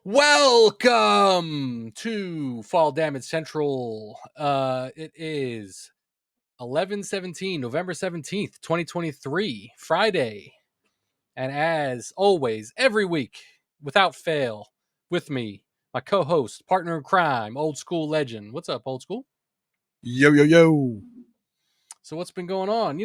Welcome to Fall Damage Central. It is 11/17, November 17th, 2023, Friday. And as always, every week, without fail, with me, my co-host, partner in crime, old school legend. What's up, old school? Yo, yo, yo. So what's been going on?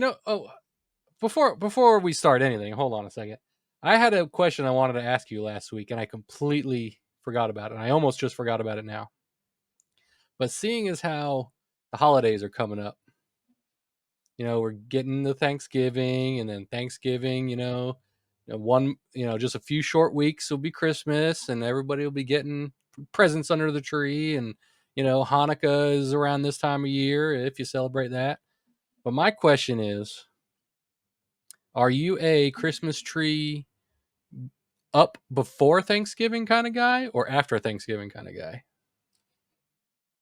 Before we start anything, hold on a second. I had a question I wanted to ask you last week, and I completely forgot about it. And I almost just forgot about it now. But seeing as how the holidays are coming up, we're getting the Thanksgiving, and then Thanksgiving, just a few short weeks will be Christmas, and everybody will be getting presents under the tree, and Hanukkah is around this time of year if you celebrate that. But my question is, are you a Christmas tree up before Thanksgiving kind of guy or after Thanksgiving kind of guy?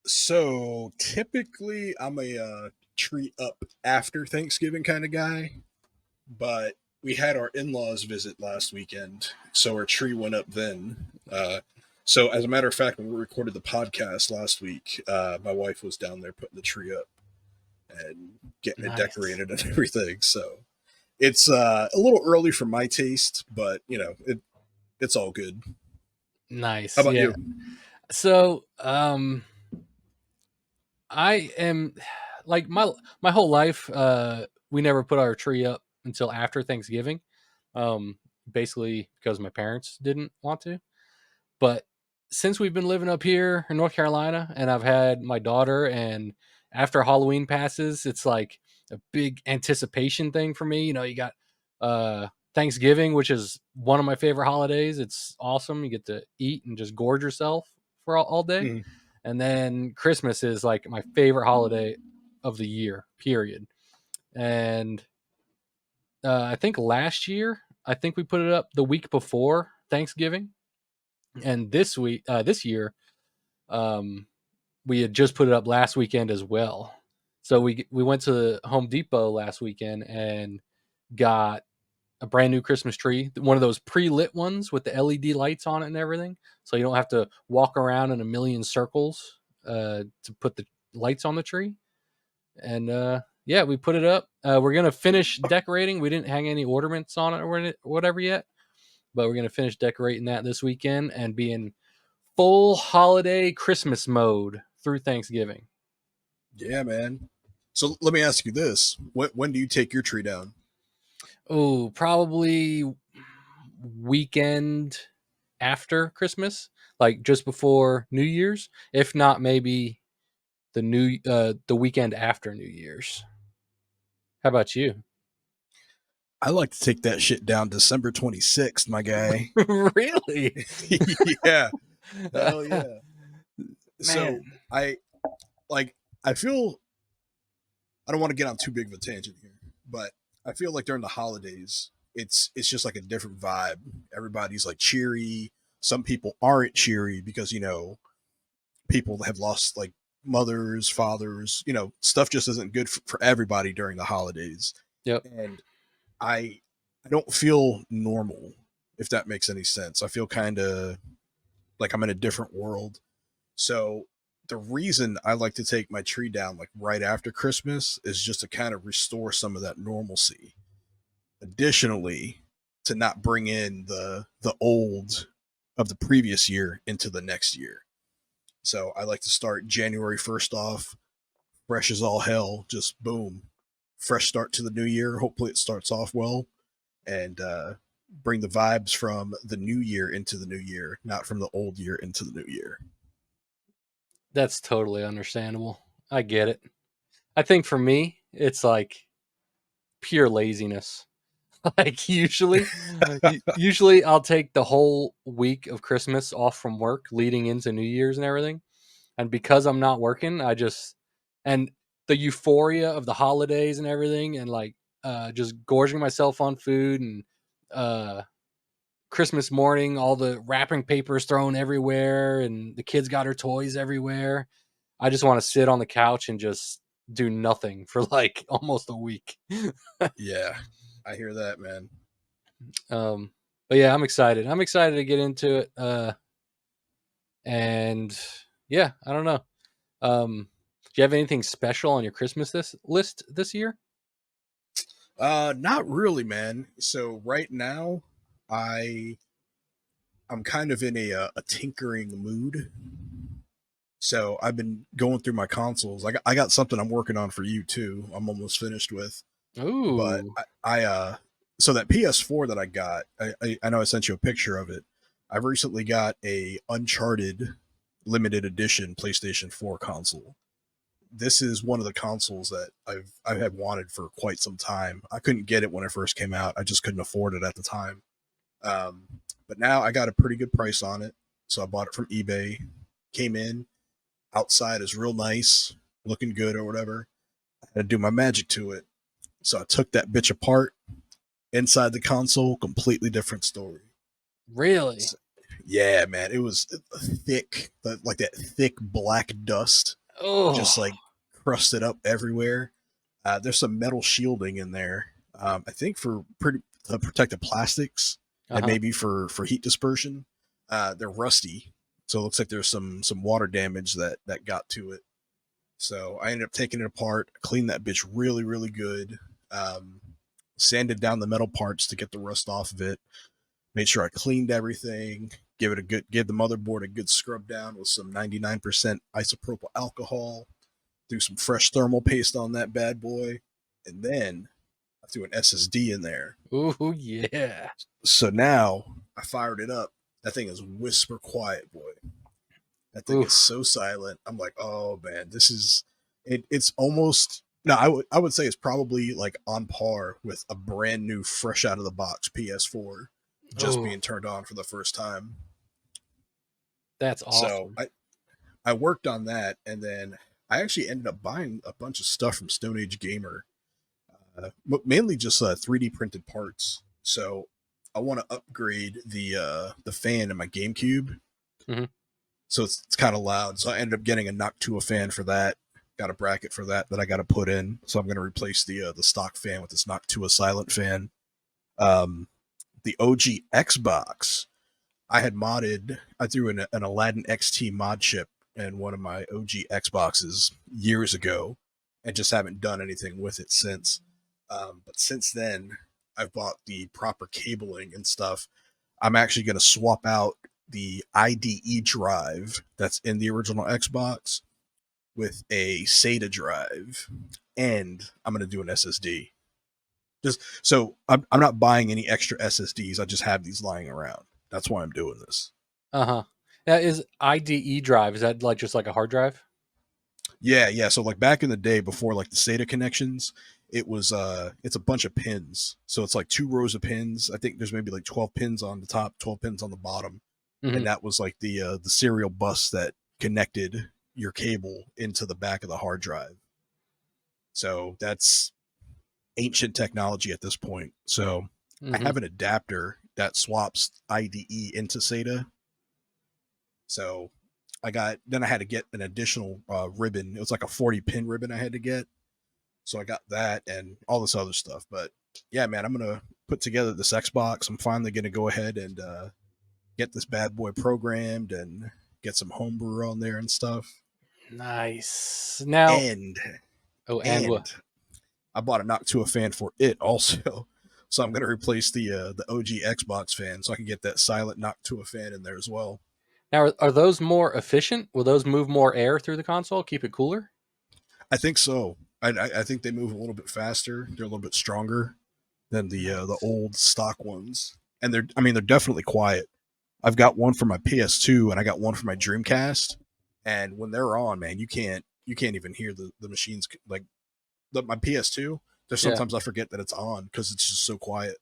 So typically, I'm a tree up after Thanksgiving kind of guy, but we had our in laws visit last weekend, so our tree went up then. So, as a matter of fact, when we recorded the podcast last week, my wife was down there putting the tree up and getting it Nice. decorated and everything. So, it's a little early for my taste, but it's all good. Nice. How about Yeah. you? So, I am like my whole life. We never put our tree up until after Thanksgiving, basically because my parents didn't want to. But since we've been living up here in North Carolina, and I've had my daughter, and after Halloween passes, it's like a big anticipation thing for me. You got Thanksgiving, which is one of my favorite holidays. It's awesome. You get to eat and just gorge yourself for all day. Mm. And then Christmas is like my favorite holiday of the year, period. And I think last year, I think we put it up the week before Thanksgiving. And this year, um, we had just put it up last weekend as well. So we went to Home Depot last weekend and got a brand new Christmas tree, one of those pre-lit ones with the LED lights on it and everything. So you don't have to walk around in a million circles to put the lights on the tree. And yeah, we put it up. We're gonna finish decorating. We didn't hang any ornaments on it or whatever yet, but we're gonna finish decorating that this weekend and be in full holiday Christmas mode through Thanksgiving. Yeah, man. So let me ask you this: when do you take your tree down? Oh, probably weekend after Christmas, like just before New Year's, if not maybe the weekend after New Year's. How about you? I like to take that shit down December 26th, my guy. Really? Yeah, hell yeah. So Man. I like I feel I don't want to get on too big of a tangent here, but I feel like during the holidays, it's just like a different vibe. Everybody's like cheery. Some people aren't cheery because people have lost like mothers, fathers. Stuff just isn't good for everybody during the holidays, Yep. and I I don't feel normal, if that makes any sense. I feel kind of like I'm in a different world. So the reason I like to take my tree down like right after Christmas is just to kind of restore some of that normalcy. Additionally, to not bring in the old of the previous year into the next year. So I like to start January 1st off, fresh as all hell, just boom, fresh start to the new year. Hopefully it starts off well and bring the vibes from the new year into the new year, not from the old year into the new year. That's totally understandable. I get it. I think for me, it's like pure laziness. Like usually I'll take the whole week of Christmas off from work leading into New Year's and everything. And because I'm not working, and the euphoria of the holidays and everything, and like just gorging myself on food, and uh Christmas morning, all the wrapping papers thrown everywhere, and the kids got their toys everywhere. I just want to sit on the couch and just do nothing for like almost a week. Yeah, I hear that, man. um but yeah, I'm excited to get into it. And yeah, I don't know. Do you have anything special on your Christmas this list this year? Not really, man. So right now, I I'm kind of in a tinkering mood. So I've been going through my consoles. I got something I'm working on for you too. I'm almost finished with, but Ooh. I so that PS4 that I got, I know I sent you a picture of it. I've recently got a Uncharted limited edition PlayStation 4 console. This is one of the consoles that I had wanted for quite some time. I couldn't get it when it first came out. I just couldn't afford it at the time. Um, but now I got a pretty good price on it, so I bought it from eBay. Came in, outside is real nice, looking good or whatever. I had to do my magic to it, so I took that bitch apart. Inside the console, completely different story. Really? So, yeah, man, it was thick, like that thick black dust, Oh. just like crusted up everywhere. There's some metal shielding in there. I think for pretty to protect the plastics and Uh-huh. maybe for heat dispersion. They're rusty, so it looks like there's some water damage that got to it. So I ended up taking it apart, cleaned that bitch really good, um, sanded down the metal parts to get the rust off of it. Made sure I cleaned everything. Give the motherboard a good scrub down with some 99% isopropyl alcohol. Threw some fresh thermal paste on that bad boy, and then I threw an SSD in there. Ooh, yeah. So now I fired it up. That thing is whisper quiet, boy. That thing is Oof. so silent. I'm like, oh man, this is it. It's almost no. I would say it's probably like on par with a brand new, fresh out of the box PS4 just Oh, being turned on for the first time. that's So awesome. I worked on that, and then I actually ended up buying a bunch of stuff from Stone Age Gamer, mainly just 3D printed parts. So I want to upgrade the fan in my GameCube, Hmm. so it's kind of loud. So I ended up getting a Noctua fan for that. Got a bracket for that I got to put in. So I'm going to replace the stock fan with this Noctua silent fan. Um, the OG Xbox, I had modded. I threw in an Aladdin XT mod chip in one of my OG Xboxes years ago, and just haven't done anything with it since. But since then, I've bought the proper cabling and stuff. I'm actually going to swap out the IDE drive that's in the original Xbox with a SATA drive, and I'm going to do an SSD. Just so I'm not buying any extra SSDs. I just have these lying around. That's why I'm doing this. Uh-huh. That is IDE drive. Is that like just like a hard drive? Yeah, yeah. So like back in the day before like the SATA connections, it's a bunch of pins. So it's like two rows of pins. I think there's maybe like 12 pins on the top, 12 pins on the bottom. And Hmm. that was like the serial bus that connected your cable into the back of the hard drive. So that's ancient technology at this point. So I Hmm. have an adapter that swaps IDE into SATA. So I had to get an additional ribbon. It was like a 40 pin ribbon I had to get. So I got that and all this other stuff. But yeah, man, I'm gonna put together this Xbox. I'm finally gonna go ahead and get this bad boy programmed and get some homebrew on there and stuff. Nice. Now, And oh, and what? and I bought a Noctua fan for it also. So I'm gonna replace the OG Xbox fan so I can get that silent Noctua fan in there as well. Now, are those more efficient? Will those move more air through the console? Keep it cooler? I think so. I think they move a little bit faster. They're a little bit stronger than the Nice. old stock ones, and they're definitely quiet. I've got one for my PS2 and I got one for my Dreamcast, and when they're on, man, you can't even hear the machines like my PS2. There's Yeah. sometimes I forget that it's on because it's just so quiet.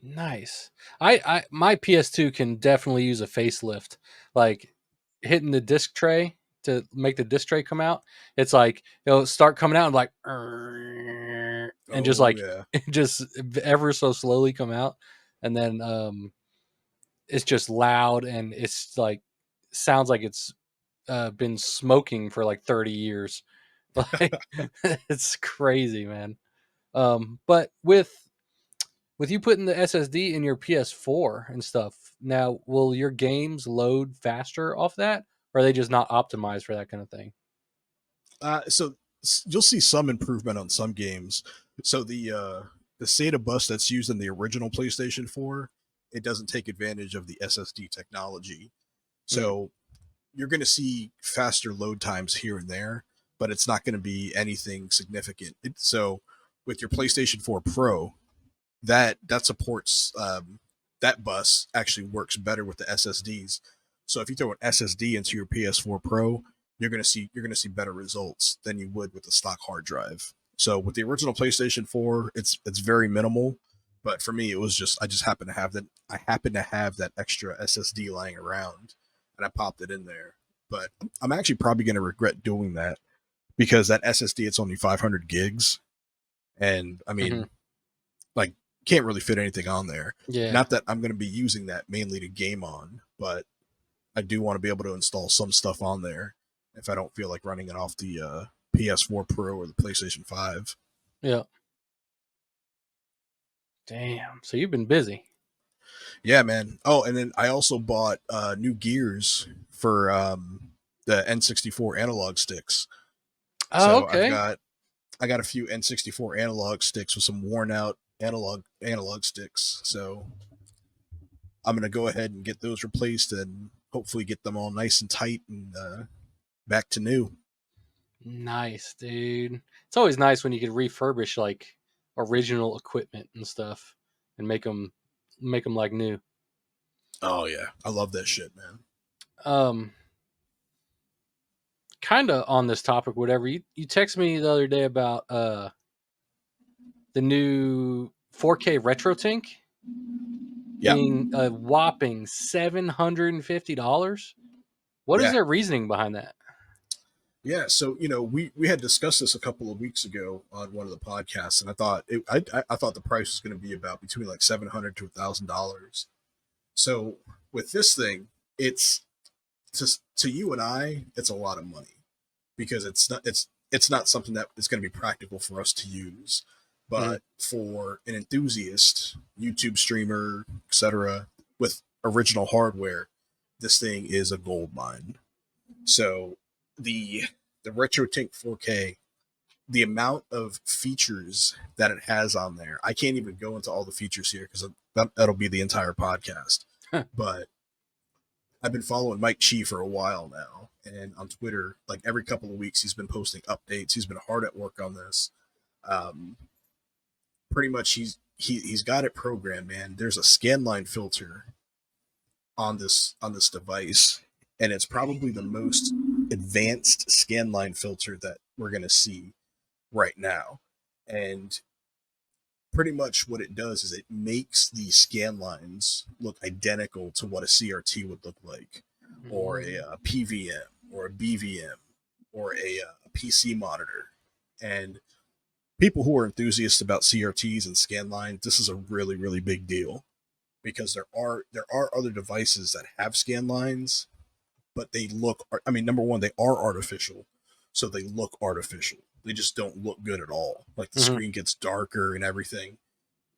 Nice. I my PS2 can definitely use a facelift. Like hitting the disc tray to make the disc tray come out. It's like it'll start coming out and like and just Oh like yeah, just ever so slowly come out. And then it's just loud and it's like sounds like it's been smoking for like 30 years. Like it's crazy, man. But with you putting the SSD in your PS4 and stuff, now will your games load faster off that, or are they just not optimized for that kind of thing? So you'll see some improvement on some games. So the SATA bus that's used in the original PlayStation 4, it doesn't take advantage of the SSD technology. Mm. So you're going to see faster load times here and there, but it's not going to be anything significant. So with your PlayStation 4 Pro, that supports that bus actually works better with the SSDs. So if you throw an SSD into your PS4 Pro, you're gonna see better results than you would with the stock hard drive. So with the original PlayStation 4, it's very minimal, but for me it was just I just happened to have that I happened to have that extra SSD lying around, and I popped it in there. But I'm actually probably going to regret doing that because that SSD it's only 500 gigs, and I Hmm. mean like can't really fit anything on there. Yeah. Not that I'm going to be using that mainly to game on, but I do want to be able to install some stuff on there if I don't feel like running it off the PS4 Pro or the PlayStation 5. Yeah. Damn. So you've been busy. Yeah, man. Oh, and then I also bought new gears for the N64 analog sticks. Oh, So okay. I got a few N64 analog sticks with some worn out analog sticks. So I'm gonna go ahead and get those replaced and hopefully get them all nice and tight and back to new. Nice, dude. It's always nice when you can refurbish like original equipment and stuff and make them like new. Oh yeah, I love that shit, man. Um, kind of on this topic, whatever. You texted me the other day about the new 4K retro tank Yeah, being a whopping $750. What is yeah, their reasoning behind that? yeah. So we had discussed this a couple of weeks ago on one of the podcasts, and I thought I thought the price was going to be about between like $700 to $1,000. So with this thing, it's to you and I, it's a lot of money because it's not something that is going to be practical for us to use. Mhm. But for an enthusiast, YouTube streamer, etc., with original hardware, this thing is a gold mine. So the the RetroTink 4K, the amount of features that it has on there, I can't even go into all the features here because that'll be the entire podcast. But I've been following Mike Chi for a while now, and on Twitter, like every couple of weeks, he's been posting updates. He's been hard at work on this. Um, Pretty much, he's got it programmed, man. There's a scanline filter on this device, and it's probably the most advanced scanline filter that we're gonna see right now. And pretty much what it does is it makes the scan lines look identical to what a CRT would look like, or a PVM, or a BVM, or a PC monitor. And people who are enthusiasts about CRTs and scan lines, this is a really really big deal because there are other devices that have scan lines, but they look. I mean, number one, they are artificial, so they look artificial. They just don't look good at all. Like the Mhm. screen gets darker and everything.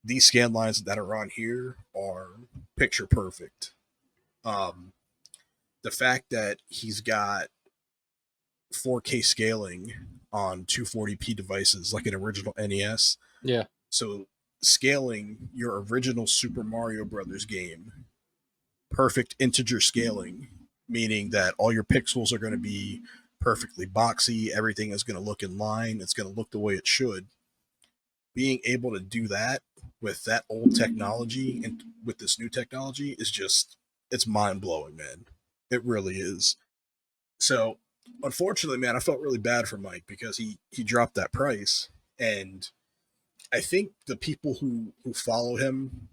These scan lines that are on here are picture perfect. Um, the fact that he's got 4K scaling on 240p devices like an original NES, Yeah. so scaling your original Super Mario Brothers game, perfect integer scaling, meaning that all your pixels are going to be perfectly boxy, everything is going to look in line, it's going to look the way it should. Being able to do that with that old technology and with this new technology is just it's mind blowing, man. It really is. So unfortunately, man, I felt really bad for Mike because he dropped that price, and I think the people who follow him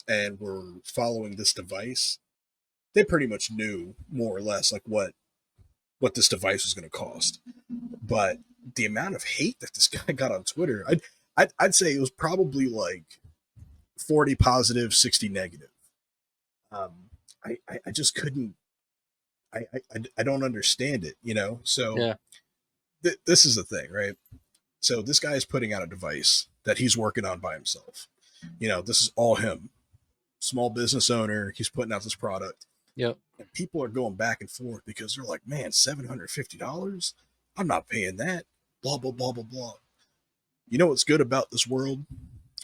and were following this device, they pretty much knew more or less like what this device was going to cost. But the amount of hate that this guy got on Twitter, I'd say it was probably like 40 positive, 60 negative. I just couldn't. I don't understand it. So Yeah. this is the thing, right? So this guy is putting out a device that he's working on by himself. This is all him. Small business owner. He's putting out this product. Yep. And people are going back and forth because they're like, man, $750? I'm not paying that. Blah, blah, blah, blah, blah. You know what's good about this world?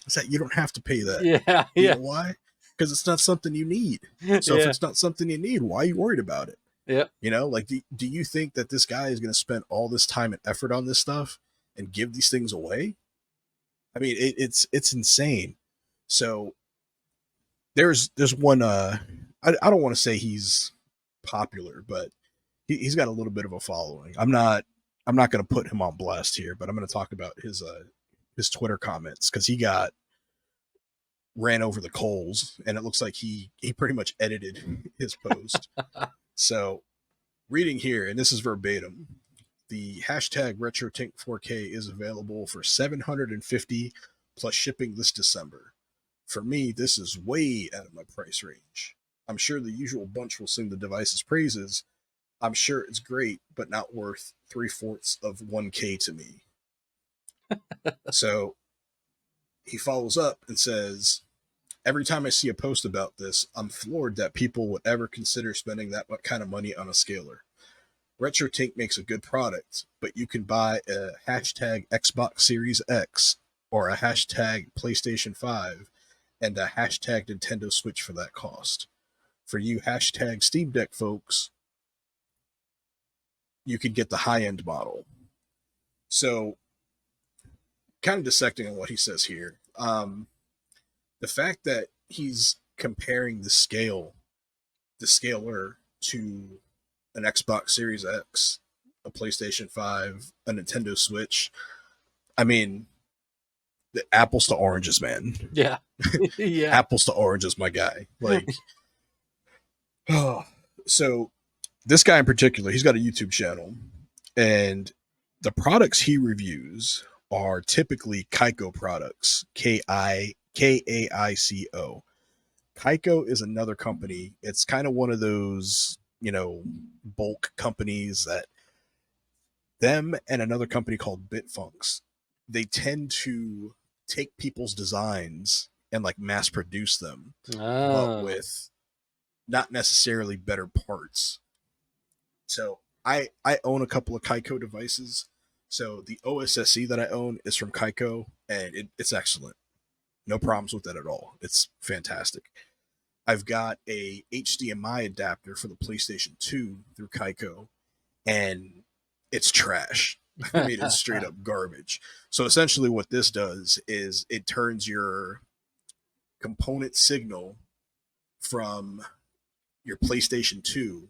Is that you don't have to pay that. Yeah. You Yeah. know why? Because it's not something you need. So if Yeah. it's not something you need, why are you worried about it? Yep. You know, like, do you think that this guy is going to spend all this time and effort on this stuff and give these things away? I mean, it's insane. So there's one. I don't want to say he's popular, but he's got a little bit of a following. I'm not going to put him on blast here, but I'm going to talk about his Twitter comments because he got ran over the coals, and it looks like he pretty much edited his post. So reading here, and this is verbatim. The hashtag RetroTink4K is available for 750 plus shipping this December. For me, this is way out of my price range. I'm sure the usual bunch will sing the device's praises. I'm sure it's great, but not worth 3/4 of 1K to me. So he follows up and says, every time I see a post about this, I'm floored that people would ever consider spending that kind of money on a scaler. RetroTink makes a good product, but you can buy a hashtag Xbox Series X or a hashtag PlayStation 5 and a hashtag Nintendo Switch for that cost. For you hashtag Steam Deck folks, you could get the high end model. So, kind of dissecting on what he says here. The fact that he's comparing the scaler to an Xbox Series X, a PlayStation 5, a Nintendo Switch. I mean, the apples to oranges, man. Yeah. Yeah. Apples to oranges, my guy. Like, oh. So this guy in particular, he's got a YouTube channel, and the products he reviews are typically Kaiko products. Kaico. Kaiko is another company. It's kind of one of those, bulk companies that them and another company called Bitfunks, they tend to take people's designs and like mass produce them, but Oh. with not necessarily better parts. So I own a couple of Kaiko devices. So the OSSC that I own is from Kaiko, and it's excellent. No problems with that at all. It's fantastic. I've got a HDMI adapter for the PlayStation 2 through Kaiko, and it's trash. I mean, it's straight up garbage. So essentially, what this does is it turns your component signal from your PlayStation 2,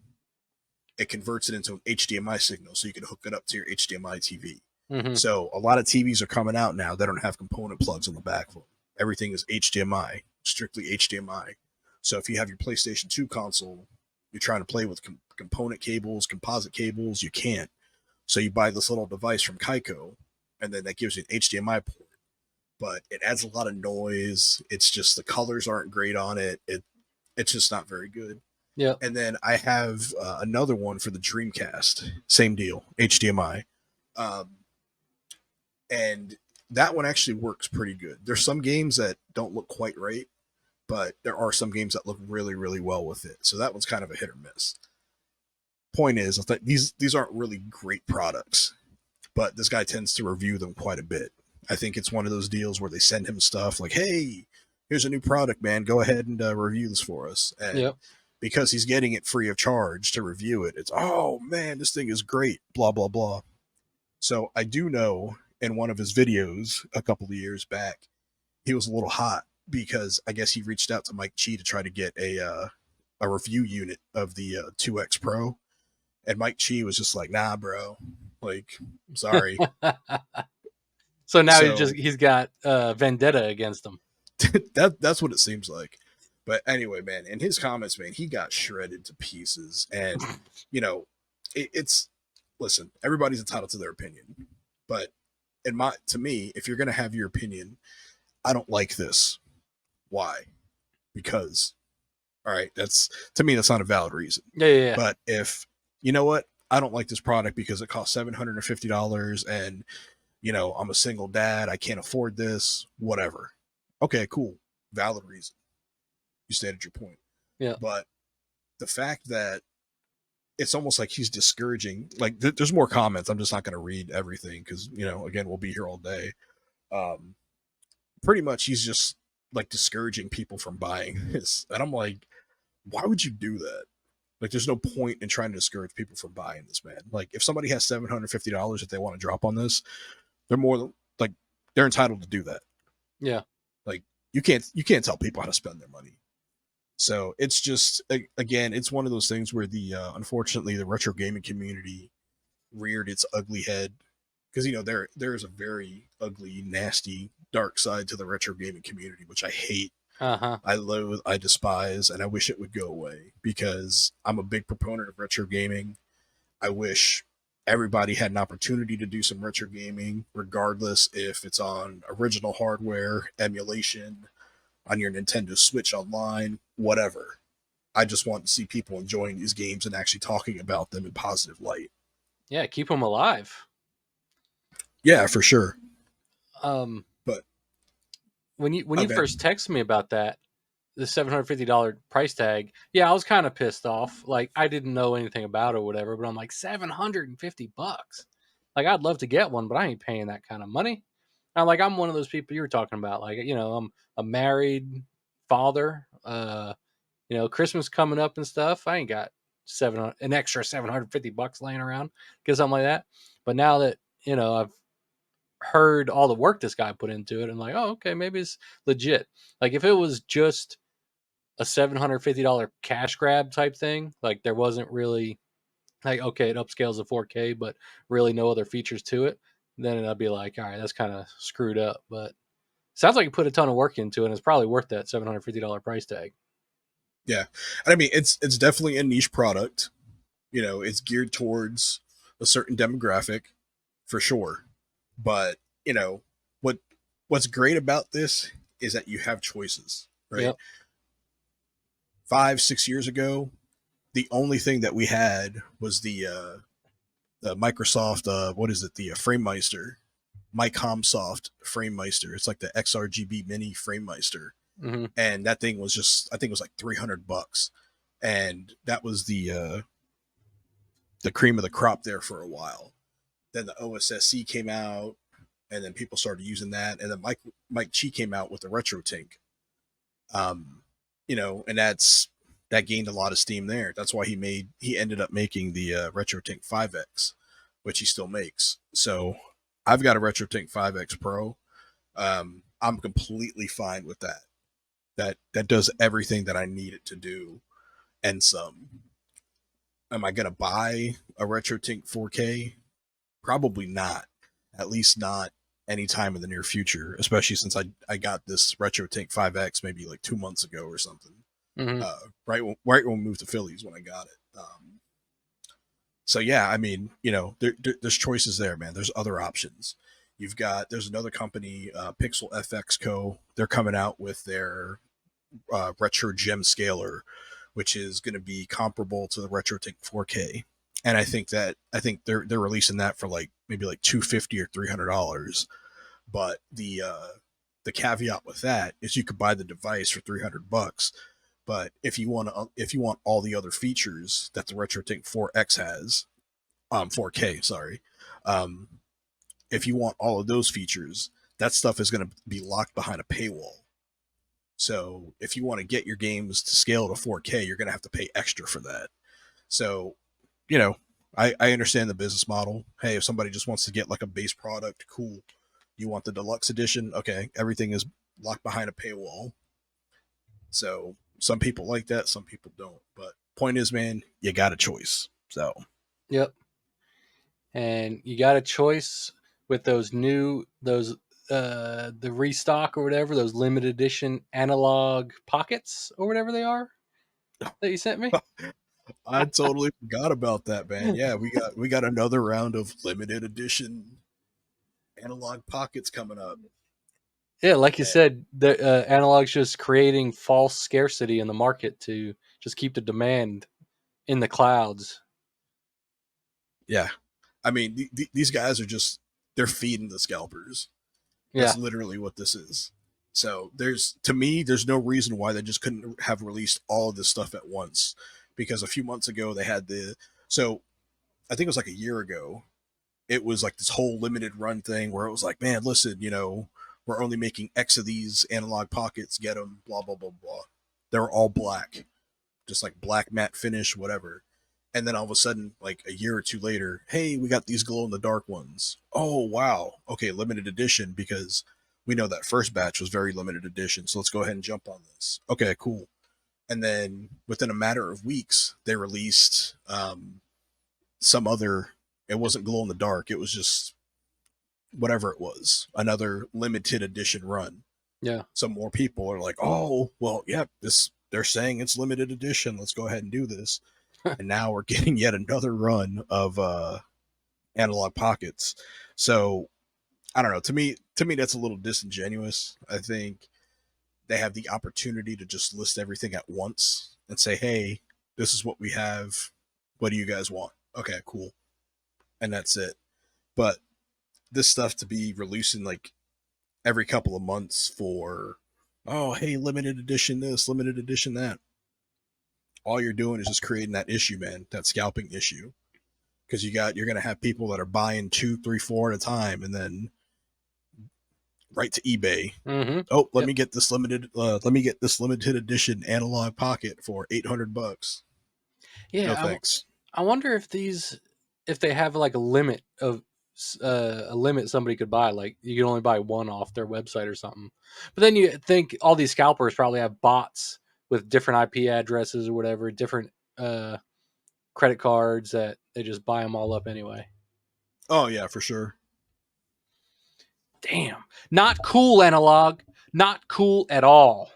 it converts it into an HDMI signal so you can hook it up to your HDMI TV. Hmm. So a lot of TVs are coming out now that don't have component plugs on the back of them. Everything is HDMI, strictly HDMI. So if you have your PlayStation 2 console, you're trying to play with component cables, composite cables, you can't. So you buy this little device from Kaiko, and then that gives you an HDMI port. But it adds a lot of noise. It's just the colors aren't great on it. It's just not very good. Yep. And then I have another one for the Dreamcast. Same deal, HDMI. Um, and that one actually works pretty good. There's some games that don't look quite right, but there are some games that look really, really well with it. So that one's kind of a hit or miss. Point is, I think these aren't really great products, but this guy tends to review them quite a bit. I think it's one of those deals where they send him stuff like, "Hey, here's a new product, man. Go ahead and review this for us." And Yep. because he's getting it free of charge to review it, it's, "Oh man, this thing is great." Blah blah blah. So I do know in one of his videos a couple of years back, he was a little hot because I guess he reached out to Mike Chi to try to get a review unit of the 2X Pro, and Mike Chi was just like, "Nah, bro. Like, sorry." So now So he's got vendetta against him. that's what it seems like. But anyway, man, in his comments, man, he got shredded to pieces, and you know, it's listen. Everybody's entitled to their opinion, but to me, if you're gonna have your opinion, I don't like this. Why? Because all right, that's to me that's not a valid reason. Yeah. Yeah. But if you know what, I don't like this product because it costs $750, and I'm a single dad, I can't afford this, whatever. Okay, cool, valid reason. You stated your point. Yeah. But the fact that it's almost like he's discouraging. Like there's more comments. I'm just not going to read everything because again, we'll be here all day. Um, Pretty much, he's just like discouraging people from buying this, and I'm like, why would you do that? Like, there's no point in trying to discourage people from buying this, man. Like, if somebody has $750 that they want to drop on this, they're more like they're entitled to do that. Yeah. Like, you can't tell people how to spend their money. So it's just again, it's one of those things where the unfortunately the retro gaming community reared its ugly head because there is a very ugly, nasty, dark side to the retro gaming community, which I hate. Uh-huh. I loathe, I despise, and I wish it would go away because I'm a big proponent of retro gaming. I wish everybody had an opportunity to do some retro gaming, regardless if it's on original hardware, emulation, on your Nintendo Switch online, whatever. I just want to see people enjoying these games and actually talking about them in positive light. Yeah, keep them alive. Yeah, for sure. Um, But when you okay, first texted me about that, the $750 price tag, yeah, I was kind of pissed off. Like I didn't know anything about it or whatever, but I'm like $750. Like I'd love to get one, but I ain't paying that kind of money. I'm one of those people you were talking about. Like, I'm a married father. Christmas coming up and stuff. I ain't got an extra $750 laying around, get something like that. But now that, I've heard all the work this guy put into it, I'm like, oh, okay, maybe it's legit. Like if it was just a $750 cash grab type thing, like there wasn't really like, okay, it upscales to 4K, but really no other features to it, then I'd be like, all right, that's kind of screwed up. But sounds like you put a ton of work into it, and it's probably worth that $750 price tag. yeah, and I mean it's definitely a niche product. It's geared towards a certain demographic for sure. But what what's great about this is that you have choices, right? Yep. 5, 6 years ago, the only thing that we had was the Microsoft what is it, the FrameMeister, MyComsoft FrameMeister. It's like the XRGB Mini FrameMeister, Hmm. and that thing was just, I think it was like $300, and that was the cream of the crop there for a while. Then the OSSC came out, and then people started using that, and then Mike Chi came out with the RetroTink. Um, and that gained a lot of steam there. That's why he ended up making the RetroTink 5X, which he still makes. So I've got a RetroTink 5X Pro. I'm completely fine with that. That does everything that I need it to do and some. Am I gonna buy a RetroTink 4K? Probably not. At least not anytime in the near future, especially since I got this RetroTink 5X maybe like 2 months ago or something. Hmm. Right when we moved to Phillies when I got it. So yeah, I mean, there's choices there, man. There's other options. There's another company, Pixel FX Co. They're coming out with their retro gem scaler, which is going to be comparable to the RetroTink 4K. And I think they're releasing that for like maybe like $250 or $300. But the caveat with that is you could buy the device for $300. But if you want all the other features that the RetroTink 4X has, 4K, sorry, um, if you want all of those features, that stuff is going to be locked behind a paywall. So if you want to get your games to scale to 4K, you're going to have to pay extra for that. So, you know, I understand the business model. Hey, if somebody just wants to get like a base product, cool. You want the deluxe edition? Okay, everything is locked behind a paywall. So some people like that, some people don't. But point is, man, you got a choice. So Yep. And you got a choice with the restock or whatever, those limited edition analog pockets or whatever they are that you sent me. I totally forgot about that, man. Yeah, we got another round of limited edition analog pockets coming up. Yeah, like you And said, the analog's just creating false scarcity in the market to just keep the demand in the clouds. yeah, I mean, these guys are just, they're feeding the scalpers. Yeah. That's literally what this is. So to me, there's no reason why they just couldn't have released all of this stuff at once. because a few months ago they had so I think it was like a year ago. It was like this whole limited run thing where it was like, man, listen, we're only making X of these analog pockets, get them, blah blah blah blah. They're all black, just like black matte finish, whatever. And then all of a sudden, like a year or two later, hey, we got these glow in the dark ones. Oh wow, okay, limited edition, because we know that first batch was very limited edition. So let's go ahead and jump on this. Okay, cool. And then within a matter of weeks, they released some other. It wasn't glow in the dark. It was just whatever it was, another limited edition run. Yeah. So more people are like, oh, well, yeah, this they're saying it's limited edition. Let's go ahead and do this. And now we're getting yet another run of analog pockets. So I don't know. To me, that's a little disingenuous. I think they have the opportunity to just list everything at once and say, hey, this is what we have. What do you guys want? Okay, cool. And that's it. But this stuff to be releasing like every couple of months for, oh, hey, limited edition this, limited edition that. All you're doing is just creating that issue, man, that scalping issue. Because you're gonna have people that are buying 2, 3, 4 at a time, and then right to eBay. Mm-hmm. Oh, let Yep. me get this limited edition analog pocket for $800. No Yeah. thanks. I wonder if they have like a limit of a limit somebody could buy. Like you can only buy one off their website or something. But then you think all these scalpers probably have bots with different IP addresses or whatever, different credit cards that they just buy them all up anyway. Oh yeah, for sure. Damn. Not cool, analog. Not cool at all.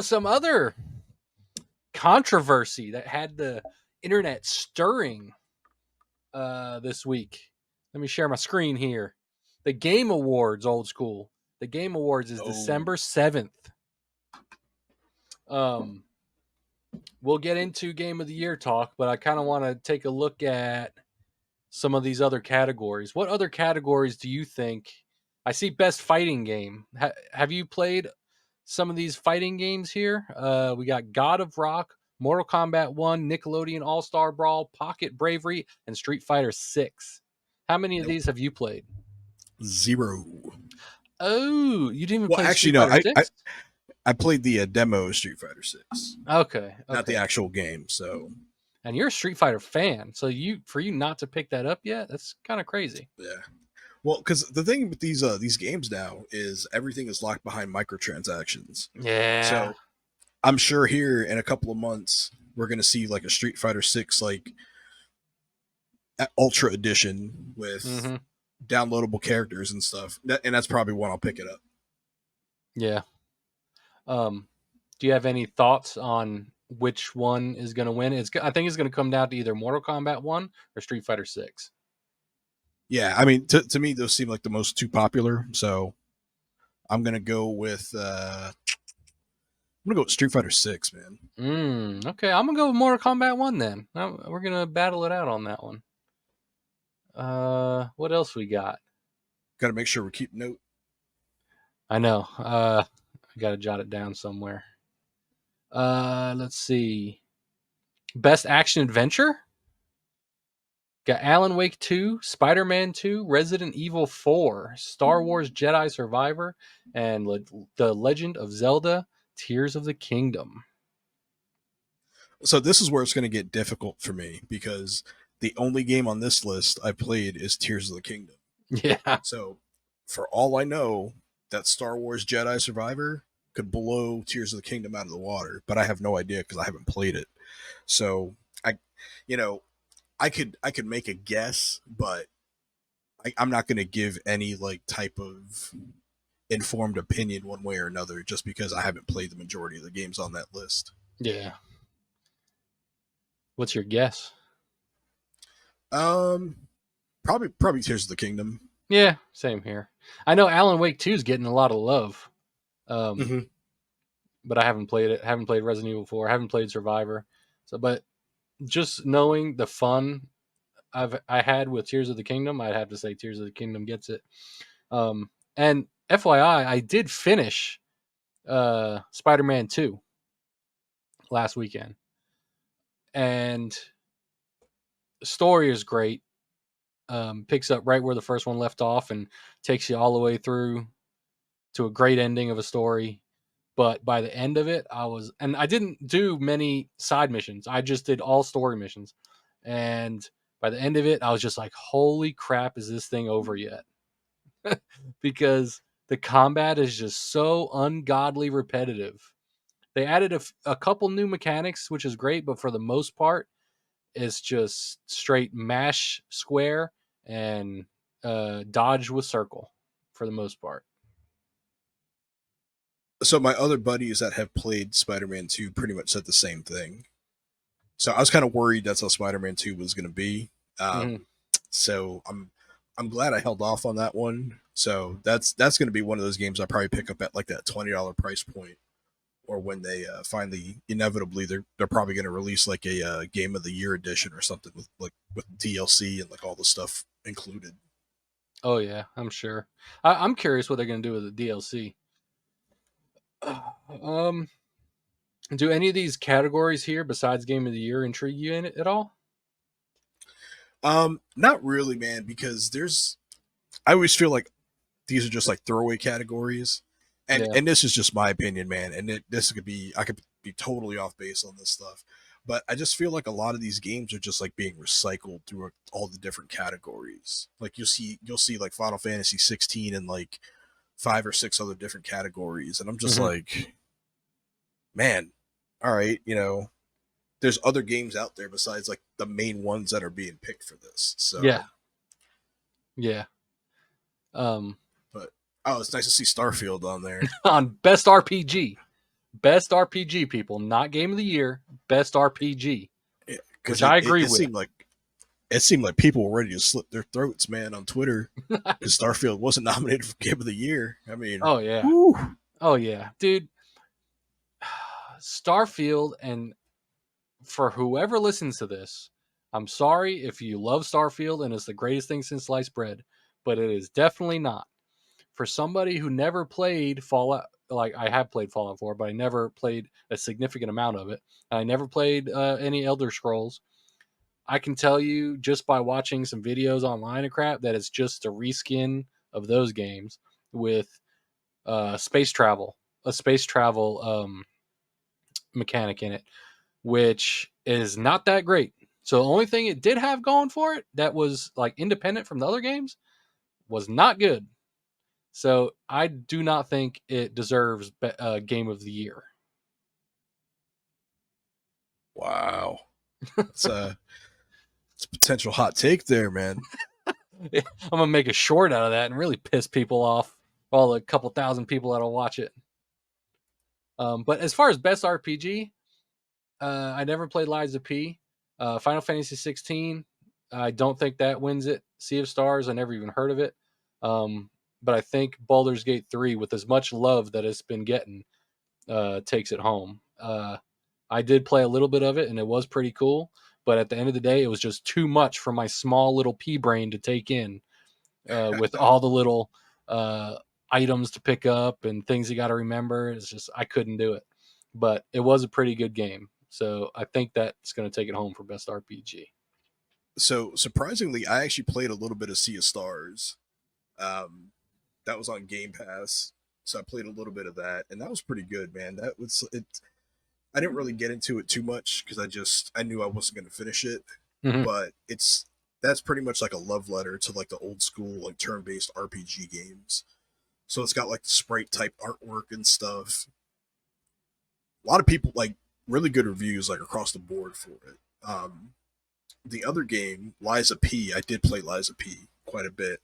Some other controversy that had the internet stirring this week. Let me share my screen here. The Game Awards, old school. The Game Awards is Oh, December 7th. We'll get into Game of the Year talk, but I kind of want to take a look at some of these other categories. What other categories do you think? I see best fighting game. Have you played some of these fighting games here? We got God of Rock, Mortal Kombat 1, Nickelodeon All-Star Brawl, Pocket Bravery, and Street Fighter 6. How many of nope. these have you played? 0. Oh, you didn't even Well, play actually, Street no. Fighter I, I 6? I played the demo of Street Fighter 6, Okay, not the okay. actual game. So And you're a Street Fighter fan, so for you not to pick that up yet, that's kind of crazy. yeah. Well, because the thing with these games now is everything is locked behind microtransactions. Yeah. So I'm sure here in a couple of months we're gonna see like a Street Fighter 6 like Ultra Edition with Mm-hmm. downloadable characters and stuff. And that's probably when I'll pick it up. Yeah. Do you have any thoughts on which one is going to win? I think it's going to come down to either Mortal Kombat 1 or Street Fighter 6. Yeah, I mean, to me those seem like the most two popular. So I'm gonna go with Street Fighter 6, man. Okay, I'm going to go with Mortal Kombat 1 then. We're going to battle it out on that one. What else we got? Got to make sure we keep note. I know. I got to jot it down somewhere. Let's see. Best action adventure? Got Alan Wake 2, Spider Man 2, Resident Evil 4, Star Wars Jedi Survivor, and The Legend of Zelda Tears of the Kingdom. So this is where it's going to get difficult for me because the only game on this list I played is Tears of the Kingdom. Yeah. So for all I know, that Star Wars Jedi Survivor could blow Tears of the Kingdom out of the water, but I have no idea because I haven't played it. So you know, I could make a guess, but I'm not going to give any like type of informed opinion one way or another just because I haven't played the majority of the games on that list. Yeah. What's your guess? Um, probably Tears of the Kingdom. Yeah, same here. I know Alan Wake 2 is getting a lot of love. Mm-hmm. But I haven't played it. Haven't played Resident Evil 4. Haven't played Survivor. So, but just knowing the fun I had with Tears of the Kingdom, I'd have to say Tears of the Kingdom gets it. And FYI, I did finish Spider-Man 2 last weekend. And the story is great. Picks up right where the first one left off and takes you all the way through to a great ending of a story. But by the end of it, I didn't do many side missions. I just did all story missions. And by the end of it, I was just like, holy crap, is this thing over yet? Because the combat is just so ungodly repetitive. They added a couple new mechanics, which is great, but for the most part, it's just straight mash square and dodge with circle for the most part. So my other buddies that have played Spider-Man 2 pretty much said the same thing. So I was kind of worried that's how Spider-Man 2 was going to be. Mm-hmm. Um, so I'm glad I held off on that one. So that's going to be one of those games I probably pick up at like that $20 price point, or when they finally inevitably they're probably going to release like a game of the year edition or something with DLC and like all the stuff included. Oh yeah, I'm sure. I'm curious what they're gonna do with the DLC. Um, do any of these categories here, besides Game of the Year, intrigue you in it at all? Not really, man, because I always feel like these are just like throwaway categories, and Yeah. this is just my opinion, man. And this could be I could be totally off base on this stuff, but I just feel like a lot of these games are just like being recycled through all the different categories. Like you'll see like Final Fantasy 16 and like five or six other different categories, and I'm just Hmm. like, man, all right, there's other games out there besides like the main ones that are being picked for this. Yeah. So, Yeah. Um, but oh, it's nice to see Starfield on there. on best RPG, people, not Game of the Year, best RPG, Because which I agree it with. seemed like people were ready to slit their throats, man, on Twitter because Starfield wasn't nominated for Game of the Year. I mean, Oh yeah. whew. Oh yeah, dude. Starfield, and for whoever listens to this, I'm sorry if you love Starfield and it's the greatest thing since sliced bread, but it is definitely not. For somebody who never played Fallout, like I have played Fallout 4, but I never played a significant amount of it. I never played any Elder Scrolls. I can tell you just by watching some videos online and crap that it's just a reskin of those games with space travel, a space travel mechanic in it, which is not that great. So the only thing it did have going for it that was like independent from the other games was not good. So I do not think it deserves Game of the Year. Wow, it's it's a potential hot take there, man. I'm gonna make a short out of that and really piss people off. All the couple thousand people that'll watch it. But as far as best RPG, I never played Lies of P. Final Fantasy 16. I don't think that wins it. Sea of Stars. I never even heard of it. But I think Baldur's Gate 3, with as much love that it's been getting, takes it home. I did play a little bit of it, and it was pretty cool. But at the end of the day, it was just too much for my small little pea brain to take in, with all the little uh, items to pick up and things you got to remember. It's just I couldn't do it, but it was a pretty good game. So I think that's going to take it home for best RPG. So surprisingly, I actually played a little bit of Sea of Stars. Um, that was on Game Pass, so I played a little bit of that, and that was pretty good, man. That was it. I didn't really get into it too much because I knew I wasn't going to finish it, Hmm. but that's pretty much like a love letter to like the old school like turn-based RPG games. So it's got like the sprite type artwork and stuff. A lot of people like really good reviews like across the board for it. The other game, Liza P, I did play Liza P quite a bit,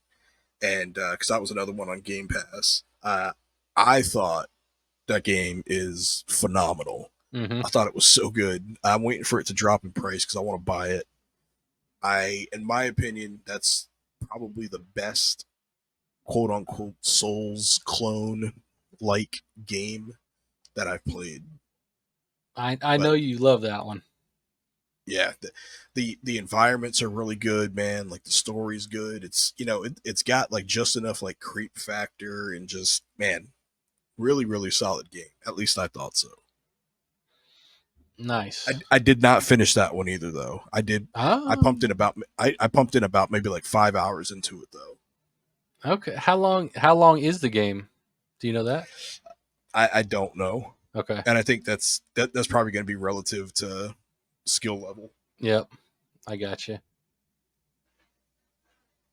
and because that was another one on Game Pass. I thought that game is phenomenal. Hmm. I thought it was so good. I'm waiting for it to drop in price because I want to buy it. In my opinion, that's probably the best quote unquote Souls clone like game that I've played. I But know you love that one. yeah, the environments are really good, man. Like the story's good. It's it's got like just enough like creep factor and just man, Really, really solid game. At least I thought so. Nice. I did not finish that one either, though. I did. I pumped in about maybe like 5 hours into it, though. Okay. How long is the game? Do you know that? I don't know, Okay. and I think that's probably going to be relative to skill level. Yep. I got you.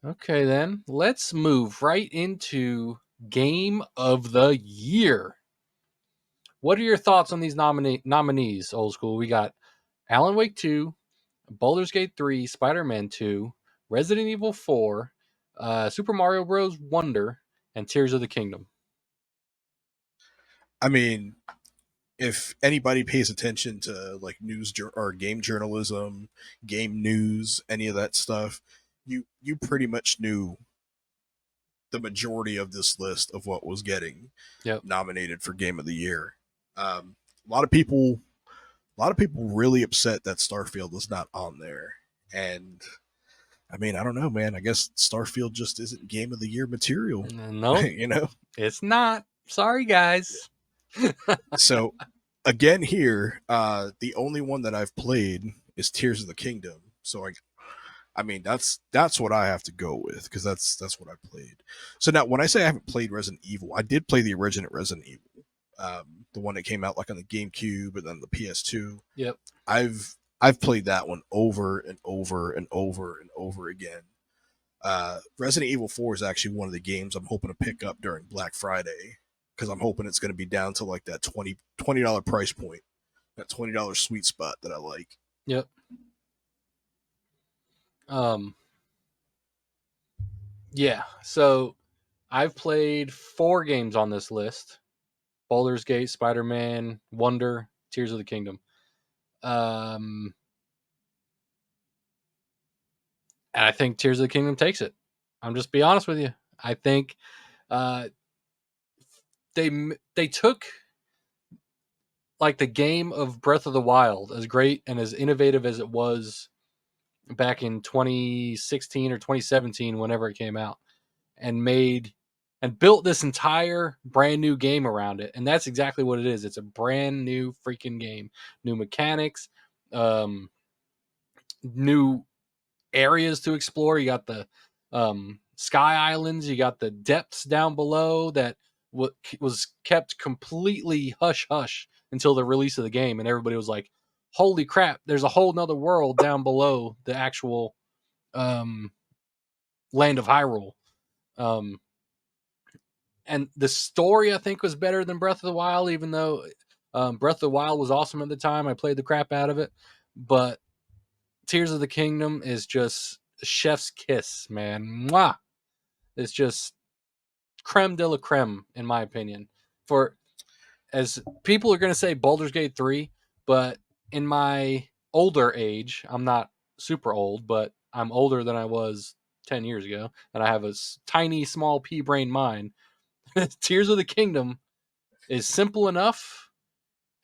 Okay, then let's move right into game of the year. What are your thoughts on these nominees? Old school. We got Alan Wake 2, Baldur's Gate 3, Spider-Man 2, Resident Evil 4, Super Mario Bros. Wonder, and Tears of the Kingdom. I mean, if anybody pays attention to like or game journalism, game news, any of that stuff, you pretty much knew the majority of this list of what was getting Yep. nominated for Game of the Year. A lot of people, really upset that Starfield was not on there, and I mean, I don't know, man. I guess Starfield just isn't Game of the Year material, Nope, you know. it's not. Sorry, guys. So again, here, the only one that I've played is Tears of the Kingdom. So I mean, that's what I have to go with because that's what I played. So now, when I say I haven't played Resident Evil, I did play the original Resident Evil, the one that came out like on the GameCube and then the PS2. Yep. I've played that one over and over and over and over again. Resident Evil 4 is actually one of the games I'm hoping to pick up during Black Friday because I'm hoping it's going to be down to like that $20 price point, that $20 sweet spot that I like. Yep. Um. Yeah. So I've played 4 games on this list: Baldur's Gate, Spider-Man, Wonder, Tears of the Kingdom. Um. And I think Tears of the Kingdom takes it. I'm just be honest with you. I think uh, they took like the game of Breath of the Wild, as great and as innovative as it was back in 2016 or 2017, whenever it came out, and made and built this entire brand new game around it. And that's exactly what it is. It's a brand new freaking game, new mechanics, um, new areas to explore. You got the sky islands, you got the depths down below that was kept completely hush hush until the release of the game, and everybody was like, "Holy crap! There's a whole nother world down below the actual um, land of Hyrule." Um, and the story I think was better than Breath of the Wild, even though Breath of the Wild was awesome at the time. I played the crap out of it, but Tears of the Kingdom is just chef's kiss, man. Mwah! It's just creme de la creme, in my opinion. For as people are going to say Baldur's Gate 3, but in my older age, I'm not super old, but I'm older than I was 10 years ago, and I have a tiny, small pea brain mind. Tears of the Kingdom is simple enough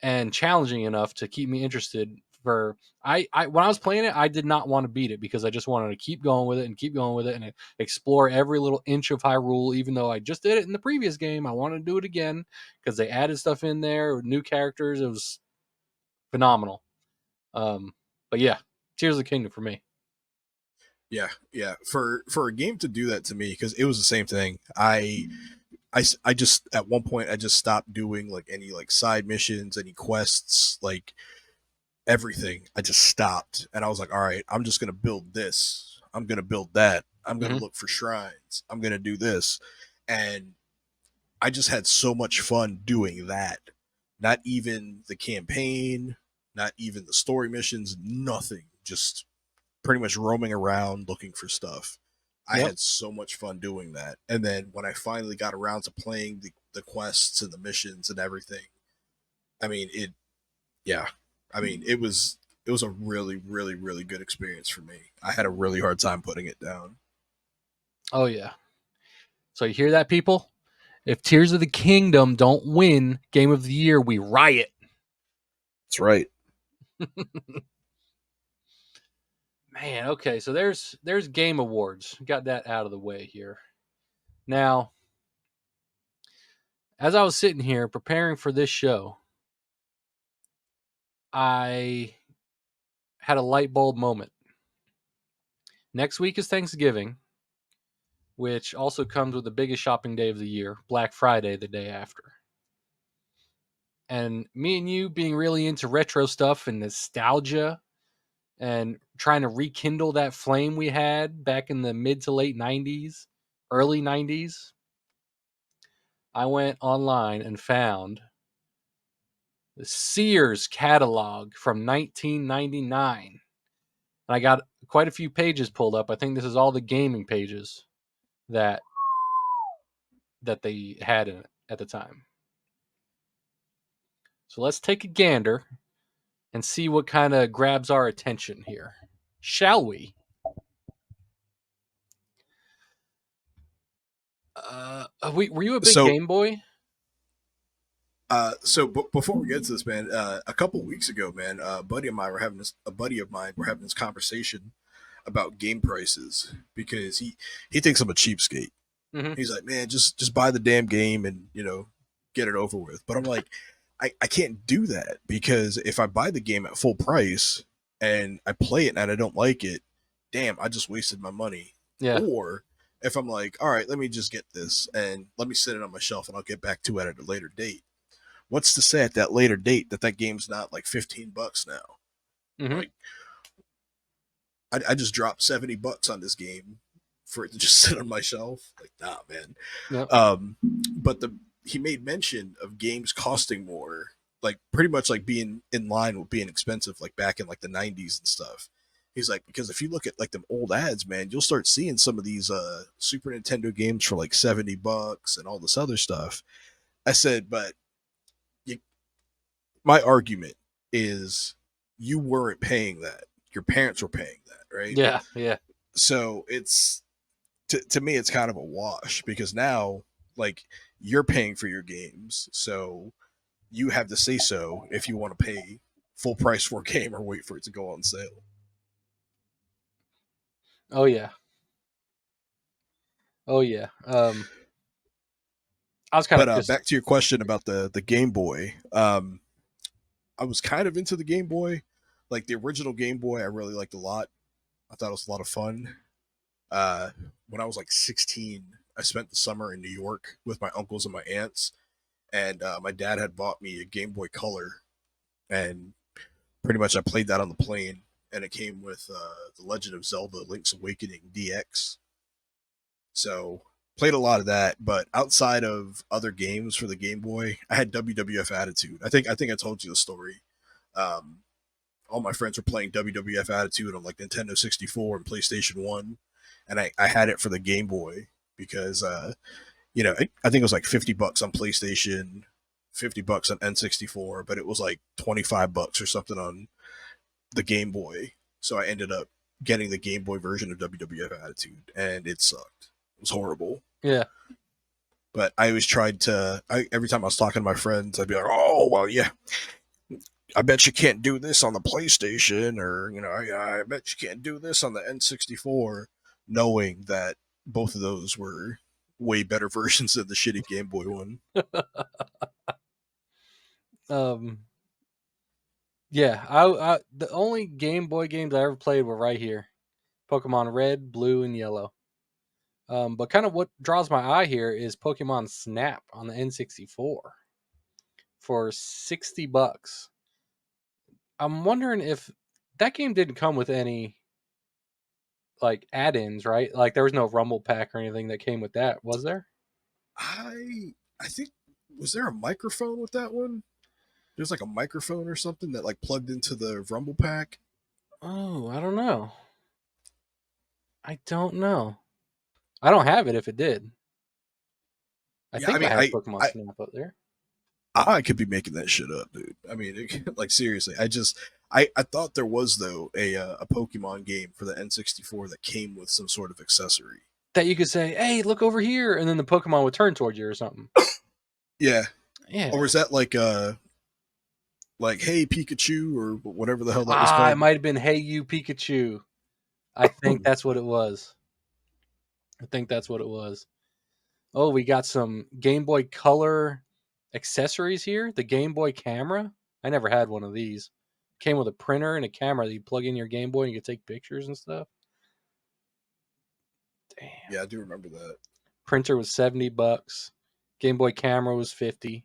and challenging enough to keep me interested. For I when I was playing it, I did not want to beat it because I just wanted to keep going with it and keep going with it and explore every little inch of Hyrule. Even though I just did it in the previous game, I wanted to do it again because they added stuff in there, new characters. It was phenomenal. Um, but yeah, Tears of the Kingdom for me. Yeah, yeah. For a game to do that to me, because it was the same thing. I just at one point I just stopped doing like any like side missions, any quests, like everything. I just stopped, and I was like, all right, I'm just gonna build this. I'm gonna build that. I'm gonna Mm-hmm. look for shrines. I'm gonna do this, and I just had so much fun doing that. Not even the campaign, not even the story missions, nothing. Just pretty much roaming around looking for stuff. I Yep. had so much fun doing that. And then when I finally got around to playing the quests and the missions and everything, I mean yeah. I mean it was a really, really, really good experience for me. I had a really hard time putting it down. Oh yeah. So you hear that, people? If Tears of the Kingdom don't win Game of the Year, we riot. That's right. Man, okay, so there's game awards. Got that out of the way here. Now, As I was sitting here preparing for this show, I had a light bulb moment. Next week is Thanksgiving, which also comes with the biggest shopping day of the year, Black Friday, the day after. And me and you being really into retro stuff and nostalgia and trying to rekindle that flame we had back in the mid to late 90s, early 90s, I went online and found the Sears catalog from 1999. And I got quite a few pages pulled up. I think this is all the gaming pages that they had in it at the time. So let's take a gander and see what kind of grabs our attention here. Shall we? Were you a big So Game Boy? before we get to this, man, a couple weeks ago, man, a buddy of mine were having this conversation about game prices because he thinks I'm a cheapskate. Mm-hmm. He's like, man, just buy the damn game and get it over with. But I'm like, I can't do that because if I buy the game at full price and I play it and I don't like it, damn, I just wasted my money. Yeah. Or if I'm like, all right, let me just get this and let me sit it on my shelf and I'll get back to it at a later date. What's to say at that later date that game's not like $15 now? Mm-hmm. Like, I just dropped $70 on this game for it to just sit on my shelf. Like, nah, man. Yep. But he made mention of games costing more, like pretty much like being in line with being expensive, like back in like the '90s and stuff. He's like, because if you look at like them old ads, man, you'll start seeing some of these Super Nintendo games for like $70 and all this other stuff. I said, but you, my argument is you weren't paying that. Your parents were paying that, right? Yeah. Yeah. So it's to me it's kind of a wash because now like you're paying for your games, so you have to say so if you want to pay full price for a game or wait for it to go on sale. Oh yeah. Oh yeah. I was kind But of pissed. back to your question about the Game Boy. I was kind of into the Game Boy, like the original Game Boy. I really liked a lot. I thought it was a lot of fun. Uh, when I was like 16, I spent the summer in New York with my uncles and my aunts, and my dad had bought me a Game Boy Color, and pretty much I played that on the plane, and it came with the Legend of Zelda: Link's Awakening DX. So played a lot of that, but outside of other games for the Game Boy, I had WWF Attitude. I think I told you the story. Um, all my friends were playing WWF Attitude on like Nintendo 64 and PlayStation 1, and I had it for the Game Boy because I think it was like $50 on PlayStation, $50 on N64, but it was like $25 or something on the Game Boy. So I ended up getting the Game Boy version of WWF Attitude, and it sucked. It was horrible. Yeah. But I always tried to. Every time I was talking to my friends, I'd be like, "Oh, well, yeah, I bet you can't do this on the PlayStation, or I bet you can't do this on the N64," knowing that both of those were way better versions of the shitty Game Boy one. um. Yeah. I the only Game Boy games I ever played were right here: Pokemon Red, Blue, and Yellow. But kind of what draws my eye here is Pokemon Snap on the N64 for $60. I'm wondering if that game didn't come with any like add-ins, right? Like there was no Rumble Pack or anything that came with that, was there? I think, was there a microphone with that one? There's like a microphone or something that like plugged into the Rumble Pack. Oh, I don't know. I don't know. I don't have it if it did. I Yeah, I think I mean, have Pokemon Snap up there. I could be making that shit up, dude. I mean, like seriously, I thought there was though a Pokemon game for the N64 that came with some sort of accessory. That you could say, "Hey, look over here," and then the Pokemon would turn towards you or something. Yeah, or Yeah. was that like Hey Pikachu or whatever the hell that was Ah, it called? might have been Hey You Pikachu. I think that's what it was. I think that's what it was. Oh, we got some Game Boy Color Accessories here, the Game Boy camera. I never had one of these. Came with a printer and a camera that you plug in your Game Boy and you could take pictures and stuff. Damn. Yeah, I do remember that. Printer was $70. Game Boy camera was 50.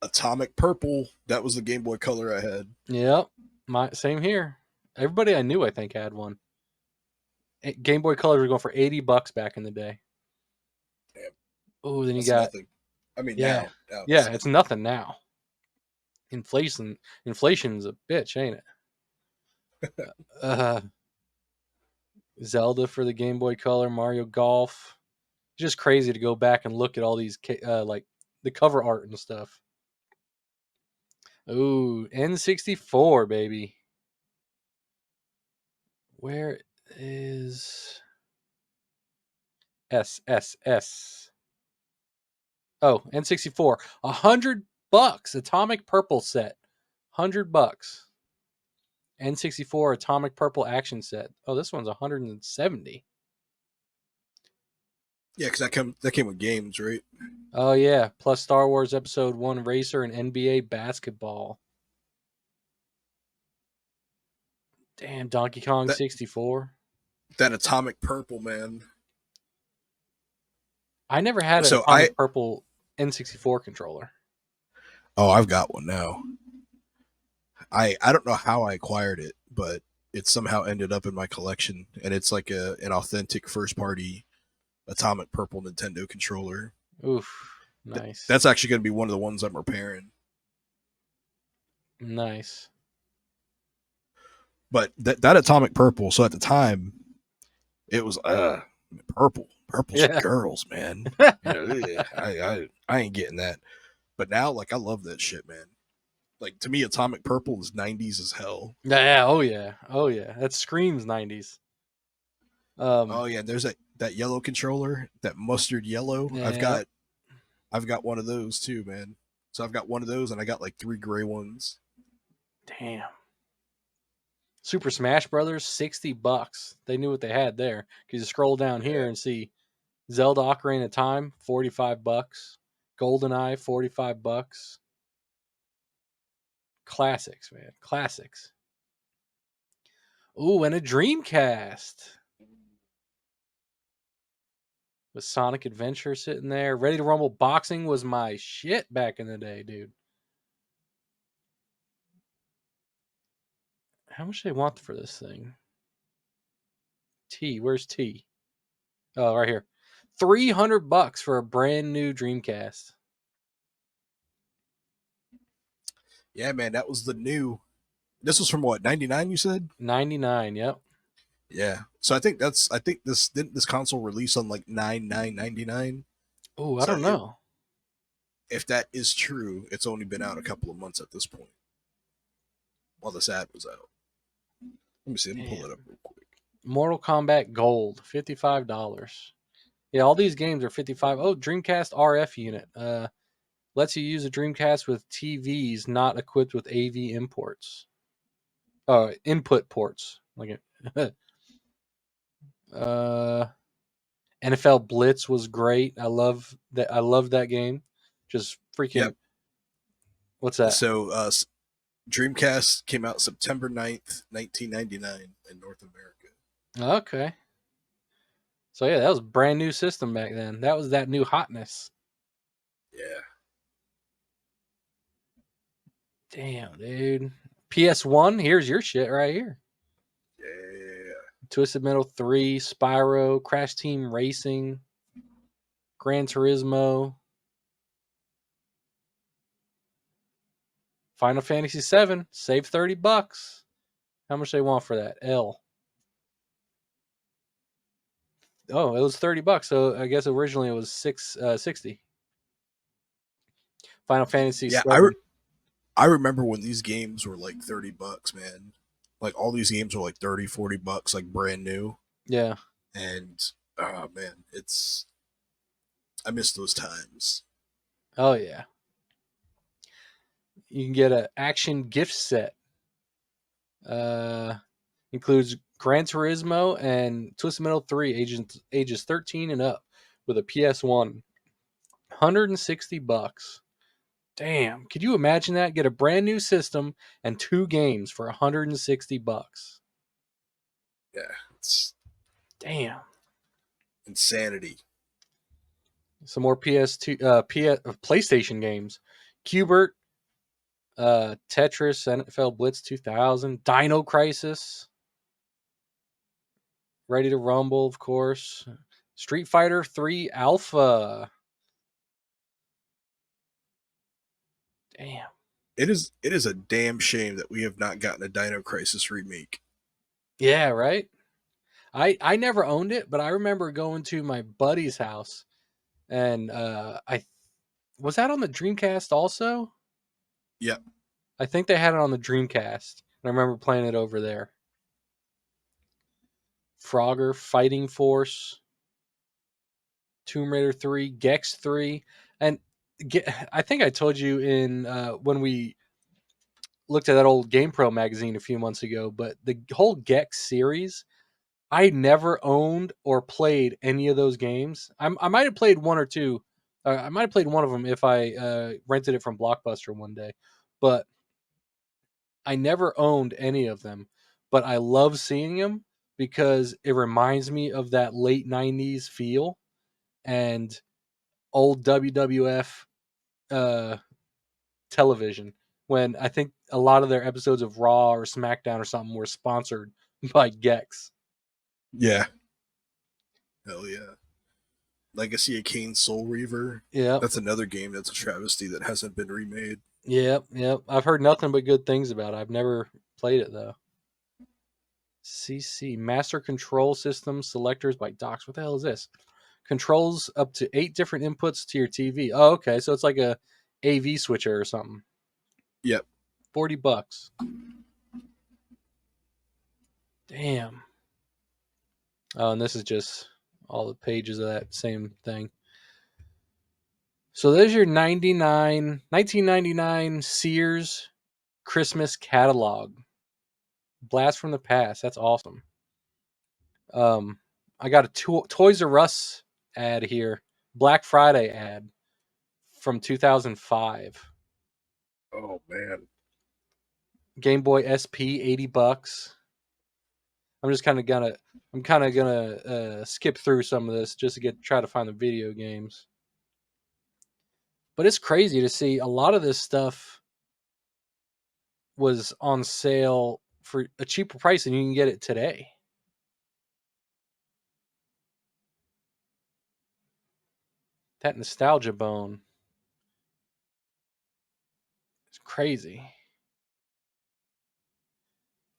Atomic Purple, that was the Game Boy Color I had. Yep. Same here. Everybody I knew I think had one. Game Boy Colors were going for $80 back in the day. Damn, Oh, then you that's got nothing. I mean, yeah. now Yeah, it's nothing now. Inflation's a bitch, ain't it? Uh Zelda for the Game Boy Color, Mario Golf. It's just crazy to go back and look at all these like the cover art and stuff. Ooh, N64, baby. Where is SSS? Oh, N64. $100. Atomic Purple set. $100. N64 Atomic Purple action set. Oh, this one's 170. yeah, because that came with games, right? Oh yeah, plus Star Wars Episode 1 Racer and NBA basketball. Damn, Donkey Kong That 64. that Atomic Purple, man. I never had an So Atomic Purple N64 controller. I've got one now. I don't know how I acquired it, but it somehow ended up in my collection, and it's like an authentic first party Atomic Purple Nintendo controller. Oof, nice. That's actually going to be one of the ones I'm repairing. Nice. But that Atomic Purple, so at the time, it was purple's Yeah. girls, man. I ain't getting that. But now, like, I love that shit, man. Like, to me, Atomic Purple is 90s as hell. Yeah, oh yeah. That screams 90s. Oh yeah, there's that yellow controller, that mustard yellow. Yeah. I've got one of those too, man. So I've got one of those, and I got like 3 gray ones. Damn. Super Smash Brothers, $60. They knew what they had there. Because you scroll down here Yeah, and see Zelda Ocarina of Time, $45. GoldenEye, $45. Classics, man. Classics. Ooh, and a Dreamcast. With Sonic Adventure sitting there. Ready to Rumble boxing was my shit back in the day, dude. How much do they want for this thing? T, where's T? Oh, right here. $300 for a brand new Dreamcast. yeah, man. That was the new. This was from what, 99? You said? 99, yep. Yeah. So I think this didn't this console release on like 9/9/99. Oh, I So don't know. if that is true, it's only been out a couple of months at this point. While this ad was out. Let me see. Let me pull it up real quick. Mortal Kombat Gold, $55. Yeah, all these games are 55. Oh, Dreamcast RF unit. Lets you use a Dreamcast with TVs not equipped with AV imports. Input ports. Like it. NFL Blitz was great. I love that. I love that game. Just freaking. Yep. What's that? So Dreamcast came out September 9th, 1999 in North America. Okay. So yeah, that was a brand new system back then. That was that new hotness. Yeah. Damn, dude. PS1, here's your shit right here. Yeah. Twisted Metal 3, Spyro, Crash Team Racing, Gran Turismo, Final Fantasy 7, save $30. How much they want for that? L. Oh, it was $30. So I guess originally it was 60. Final Fantasy Yeah, 7. I remember when these games were like $30, man. Like all these games were like 30, $40, like brand new. Yeah. And oh man, I miss those times. Oh yeah. You can get an action gift set. Includes Gran Turismo and Twisted Metal 3 ages 13 and up with a PS1. $160. Damn. Could you imagine that? Get a brand new system and 2 games for $160. Yeah, it's Damn. insanity. Some more PS2 PlayStation games. Cubert, Tetris, NFL Blitz 2000, Dino Crisis, Ready to Rumble, of course. Street Fighter 3 Alpha. Damn. It is a damn shame that we have not gotten a Dino Crisis remake. Yeah, right? I never owned it, but I remember going to my buddy's house and I was that on the Dreamcast also? Yep. I think they had it on the Dreamcast. And I remember playing it over there. Frogger, Fighting Force, Tomb Raider 3, Gex 3, and I think I told you in when we looked at that old GamePro magazine a few months ago, but the whole Gex series, I never owned or played any of those games. I might have played one or two. I might have played one of them if I rented it from Blockbuster one day, but I never owned any of them. But I love seeing them because it reminds me of that late '90s feel and old WWF uh, television. When I think a lot of their episodes of Raw or SmackDown or something were sponsored by Gex. Yeah. Hell yeah. Legacy of Kain Soul Reaver. Yep. That's another game that's a travesty that hasn't been remade. Yep. I've heard nothing but good things about it. I've never played it though. CC Master Control System Selectors by Docs. What the hell is this? Controls up to 8 different inputs to your TV. Oh, okay. So it's like a AV switcher or something. Yep. $40. Damn. Oh, and this is just all the pages of that same thing. So there's your 1999 Sears Christmas catalog. Blast from the past. That's awesome. I got a Toys R Us ad here. Black Friday ad from 2005. Oh man. Game Boy SP, $80. I'm just kind of gonna skip through some of this just to try to find the video games. But it's crazy to see a lot of this stuff was on sale for a cheaper price than you can get it today. That nostalgia bone. It's crazy.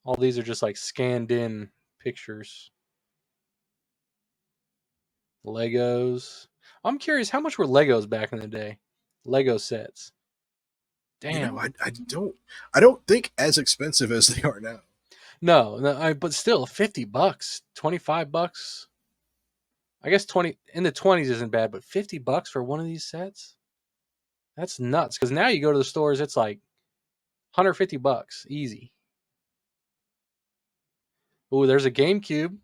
All these are just like scanned in pictures. Legos. I'm curious, how much were Legos back in the day? Lego sets. Damn. I don't think as expensive as they are now. No, but still, $50, $25. I guess 20 in the 20s isn't bad, but $50 for one of these sets? That's nuts. Because now you go to the stores, it's like $150 easy. Ooh, there's a GameCube.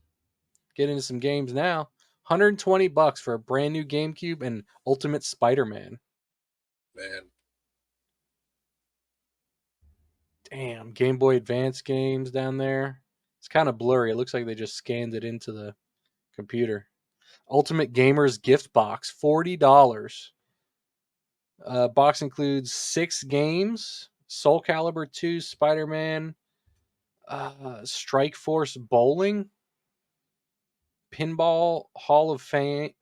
Get into some games now. $120 for a brand new GameCube and Ultimate Spider-Man. Man. Damn, Game Boy Advance games down there. It's kind of blurry. It looks like they just scanned it into the computer. Ultimate Gamers gift box, $40. Box includes 6 games: Soul Calibur 2, Spider-Man, Strike Force Bowling, Pinball Hall of Fame,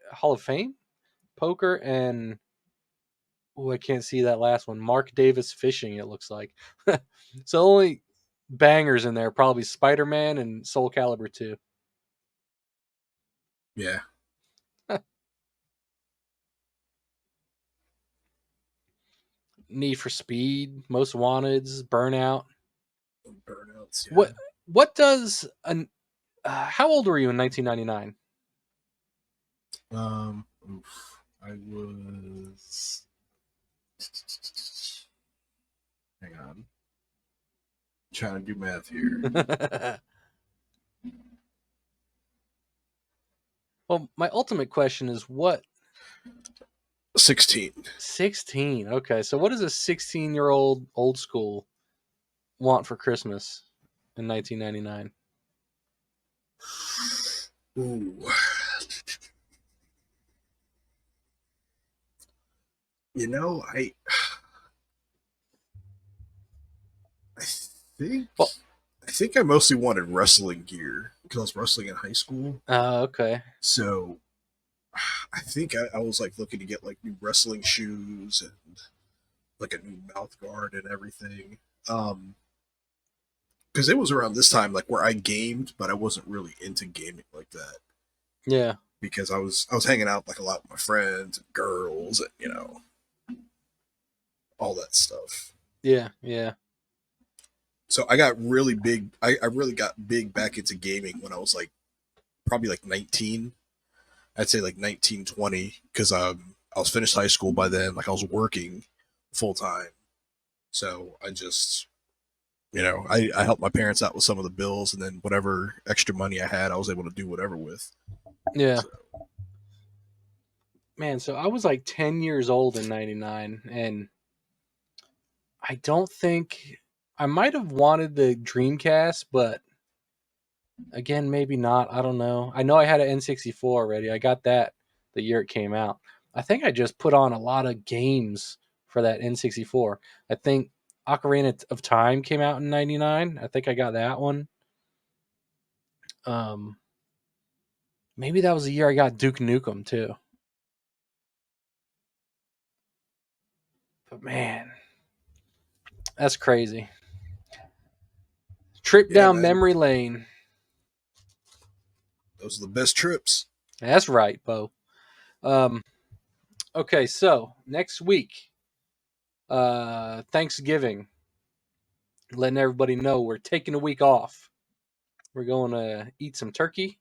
Poker, and oh, I can't see that last one. Mark Davis Fishing. It looks like. So only bangers in there, probably Spider-Man and Soul Calibur 2. Yeah. Need for Speed, Most Wanted's, Burnout. Burnouts, yeah. What does an how old were you in 1999? I was. Hang on. Trying to do math here. Well, my ultimate question is what 16. 16. Okay, so what does a 16-year-old old school want for Christmas in 1999? Ooh. You know, I think Well, I think I mostly wanted wrestling gear because I was wrestling in high school. okay. So I think I was like looking to get like new wrestling shoes and like a new mouth guard and everything. Because it was around this time like where I gamed, but I wasn't really into gaming like that Yeah. because I was hanging out like a lot with my friends and girls and all that stuff. Yeah. Yeah. So I got really big. I really got big back into gaming when I was like probably like 19. I'd say like 19, 20 because I was finished high school by then. Like I was working full time. So I just I helped my parents out with some of the bills, and then whatever extra money I had, I was able to do whatever with. Yeah. So Man, so I was like 10 years old in 99, and I don't think I might have wanted the Dreamcast, but again, maybe not. I don't know. I know I had an N64 already. I got that the year it came out. I think I just put on a lot of games for that N64. I think Ocarina of Time came out in 99. I think I got that one. Um, Maybe that was the year I got Duke Nukem too. But man, that's crazy. Trip yeah, down man, memory lane. those are the best trips. That's right, Bo. Um, okay, so next week, Thanksgiving, letting everybody know we're taking a week off. We're going to eat some turkey,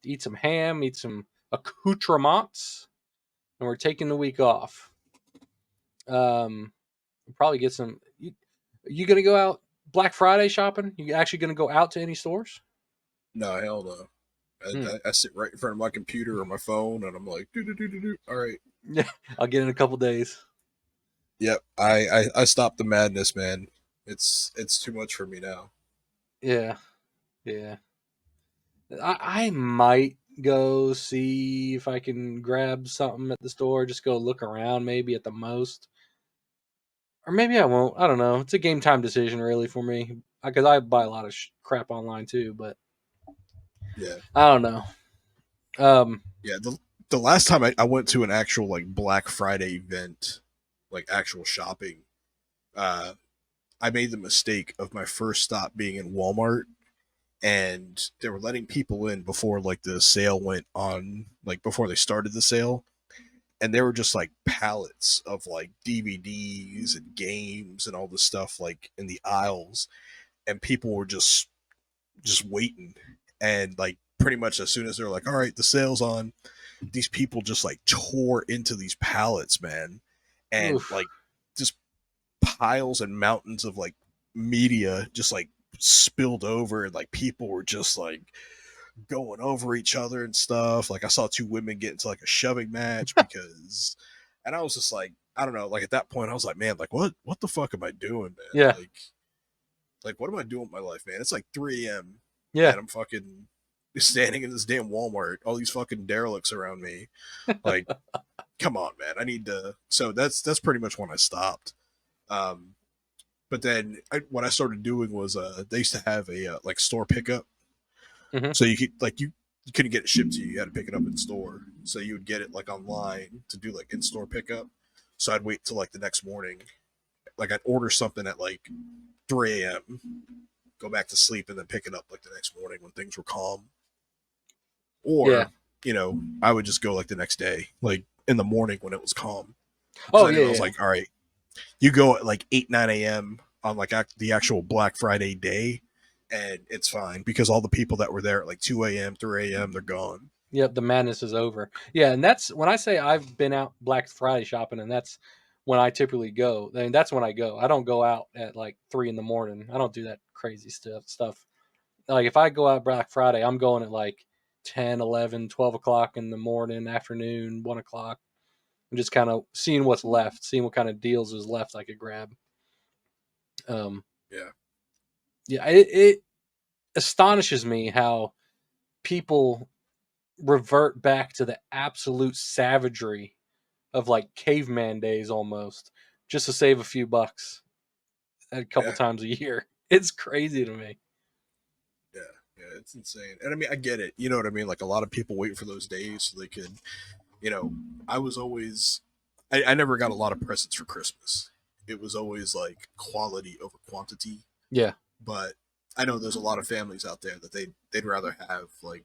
eat some ham, eat some accoutrements, and we're taking the week off. We'll probably get some. You gonna go out Black Friday shopping? You actually gonna go out to any stores? No, hell no. Hmm. I sit right in front of my computer or my phone, and I'm like, do do do do do. All right. Yeah, I'll get in a couple days. Yep. I stopped the madness, man. It's too much for me now. Yeah, yeah. I might go see if I can grab something at the store. Just go look around, maybe at the most, or maybe I won't. I don't know. It's a game time decision, really, for me, because I buy a lot of crap online too. But Yeah. I don't know. Um, Yeah. The last time I went to an actual like Black Friday event, like actual shopping, uh, I made the mistake of my first stop being in Walmart, and they were letting people in before like the sale went on, like before they started the sale, and there were just like pallets of like DVDs and games and all this stuff like in the aisles, and people were just waiting, and like pretty much as soon as they're like, all right, the sale's on, these people just like tore into these pallets, man, and oof. like just piles and mountains of like media just like spilled over, and like people were just like going over each other and stuff. Like I saw two women get into like a shoving match because, and I was just like, I don't know. Like at that point, I was like, man, like what the fuck am I doing, man? Yeah, Like what am I doing with my life, man? It's like 3 a.m. yeah, and I'm fucking standing in this damn Walmart. All these fucking derelicts around me. Like, come on, man. I need to. So that's pretty much when I stopped. Um, but then what I started doing was they used to have a like store pickup. hmm, So you could like you couldn't get it shipped to you. You had to pick it up in store. So you would get it like online to do like in store pickup. So I'd wait till like the next morning. Like I'd order something at like 3 a.m., go back to sleep, and then pick it up like the next morning when things were calm. yeah. Or, I would just go like the next day, like in the morning when it was calm. Because Oh I yeah, knew I was yeah, like, all right, you go at like 8, 9 a.m. on like the actual Black Friday day, and it's fine because all the people that were there at like 2 a.m., 3 a.m., they're gone. yep. The madness is over. Yeah, and that's when I say I've been out Black Friday shopping, and that's when I typically go. I mean, that's when I go. I don't go out at like 3 in the morning. I don't do that crazy stuff. Like if I go out Black Friday, I'm going at like 10, 11, 12 o'clock in the morning, afternoon, 1 o'clock. I'm just kind of seeing what's left, seeing what kind of deals is left I could grab. Um, Yeah. yeah, it astonishes me how people revert back to the absolute savagery of like caveman days almost, just to save a few bucks a couple Yeah. times a year. It's crazy to me. Yeah. Yeah. It's insane. And I mean, I get it. You know what I mean? Like a lot of people wait for those days so they could, you know, I was always, I never got a lot of presents for Christmas. It was always like quality over quantity. Yeah. But I know there's a lot of families out there that they'd rather have like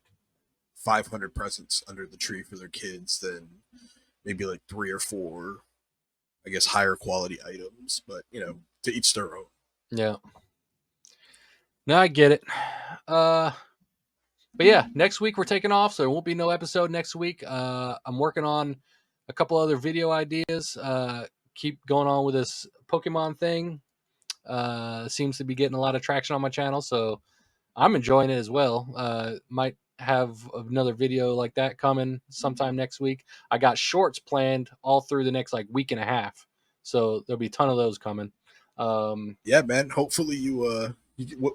500 presents under the tree for their kids than maybe like 3 or 4, I guess, higher quality items. But to each their own. Yeah. No, I get it. Uh, but yeah, next week we're taking off, so there won't be no episode next week. I'm working on a couple other video ideas. Keep going on with this Pokemon thing. Seems to be getting a lot of traction on my channel, so I'm enjoying it as well. Might have another video like that coming sometime next week. I got shorts planned all through the next like week and a half, so there'll be a ton of those coming. Yeah, man. Hopefully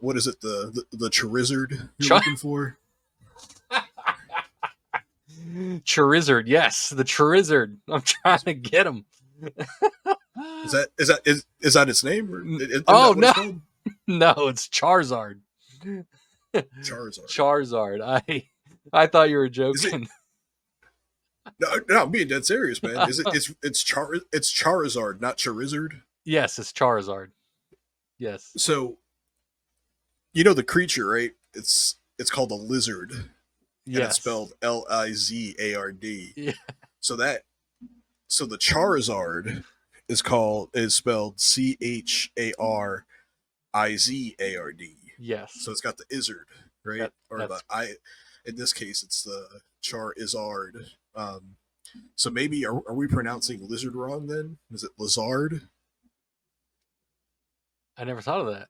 what is it, the Charizard you're Ch- looking for? Charizard, yes, the Charizard. I'm trying to get him. Is that its name, or isn't Oh that what no, it's called? no, it's Charizard. Charizard. Charizard. I thought you were Is it? joking. No, no, I'm being dead serious, man. It's Charizard, not Charizard. Yes, it's Charizard. Yes. So you know the creature, right? It's called a lizard, and it's Yes. spelled Lizard. Yeah. So the Charizard is spelled Charizard. So Yes. it's got the izzard, right? That Or the that's I. In this case, it's the Charizard. So maybe are we pronouncing lizard wrong then? Is it Lizard? I never thought of that.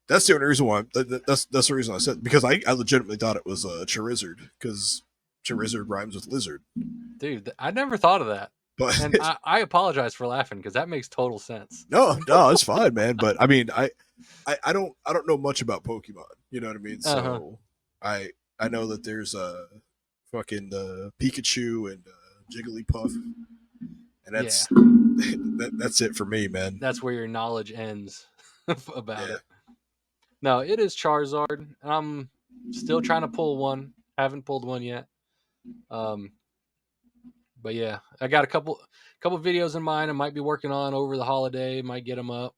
That's the only reason why. That's the reason I said, because I legitimately thought it was a Charizard, because Charizard rhymes with lizard. Dude, I never thought of that. But And I apologize for laughing because that makes total sense. no, it's fine, man. But I mean, I don't know much about Pokemon. You know what I mean? Uh-huh. So I know that there's a fucking Pikachu and Jigglypuff, and Yeah. that's it for me, man. That's where your knowledge ends about Yeah, it. No, it is Charizard. I'm still trying to pull one. Haven't pulled one yet. Um, but yeah, I got a couple videos in mind I might be working on over the holiday. Might get them up.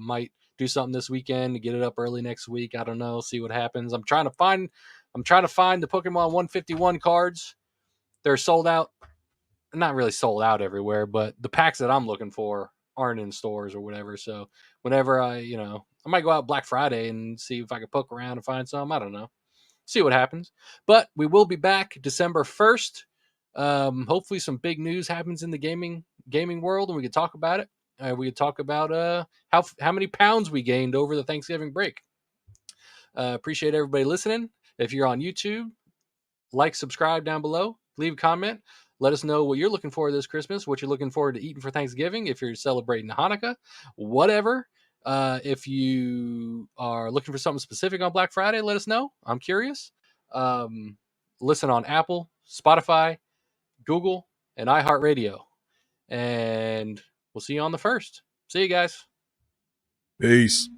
Might do something this weekend to get it up early next week. I don't know. See what happens. I'm trying to find the Pokemon 151 cards. They're sold out. Not really sold out everywhere, but the packs that I'm looking for aren't in stores or whatever. So whenever I might go out Black Friday and see if I can poke around and find some. I don't know. See what happens. But we will be back December 1st. Hopefully some big news happens in the gaming world and we could talk about it. We could talk about how many pounds we gained over the Thanksgiving break. Appreciate everybody listening. If you're on YouTube, like, subscribe down below, leave a comment. Let us know what you're looking for this Christmas, what you're looking forward to eating for Thanksgiving, if you're celebrating Hanukkah, whatever. If you are looking for something specific on Black Friday, let us know. I'm curious. Um, Listen on Apple, Spotify, Google, and iHeartRadio. And we'll see you on the 1st. See you guys. peace.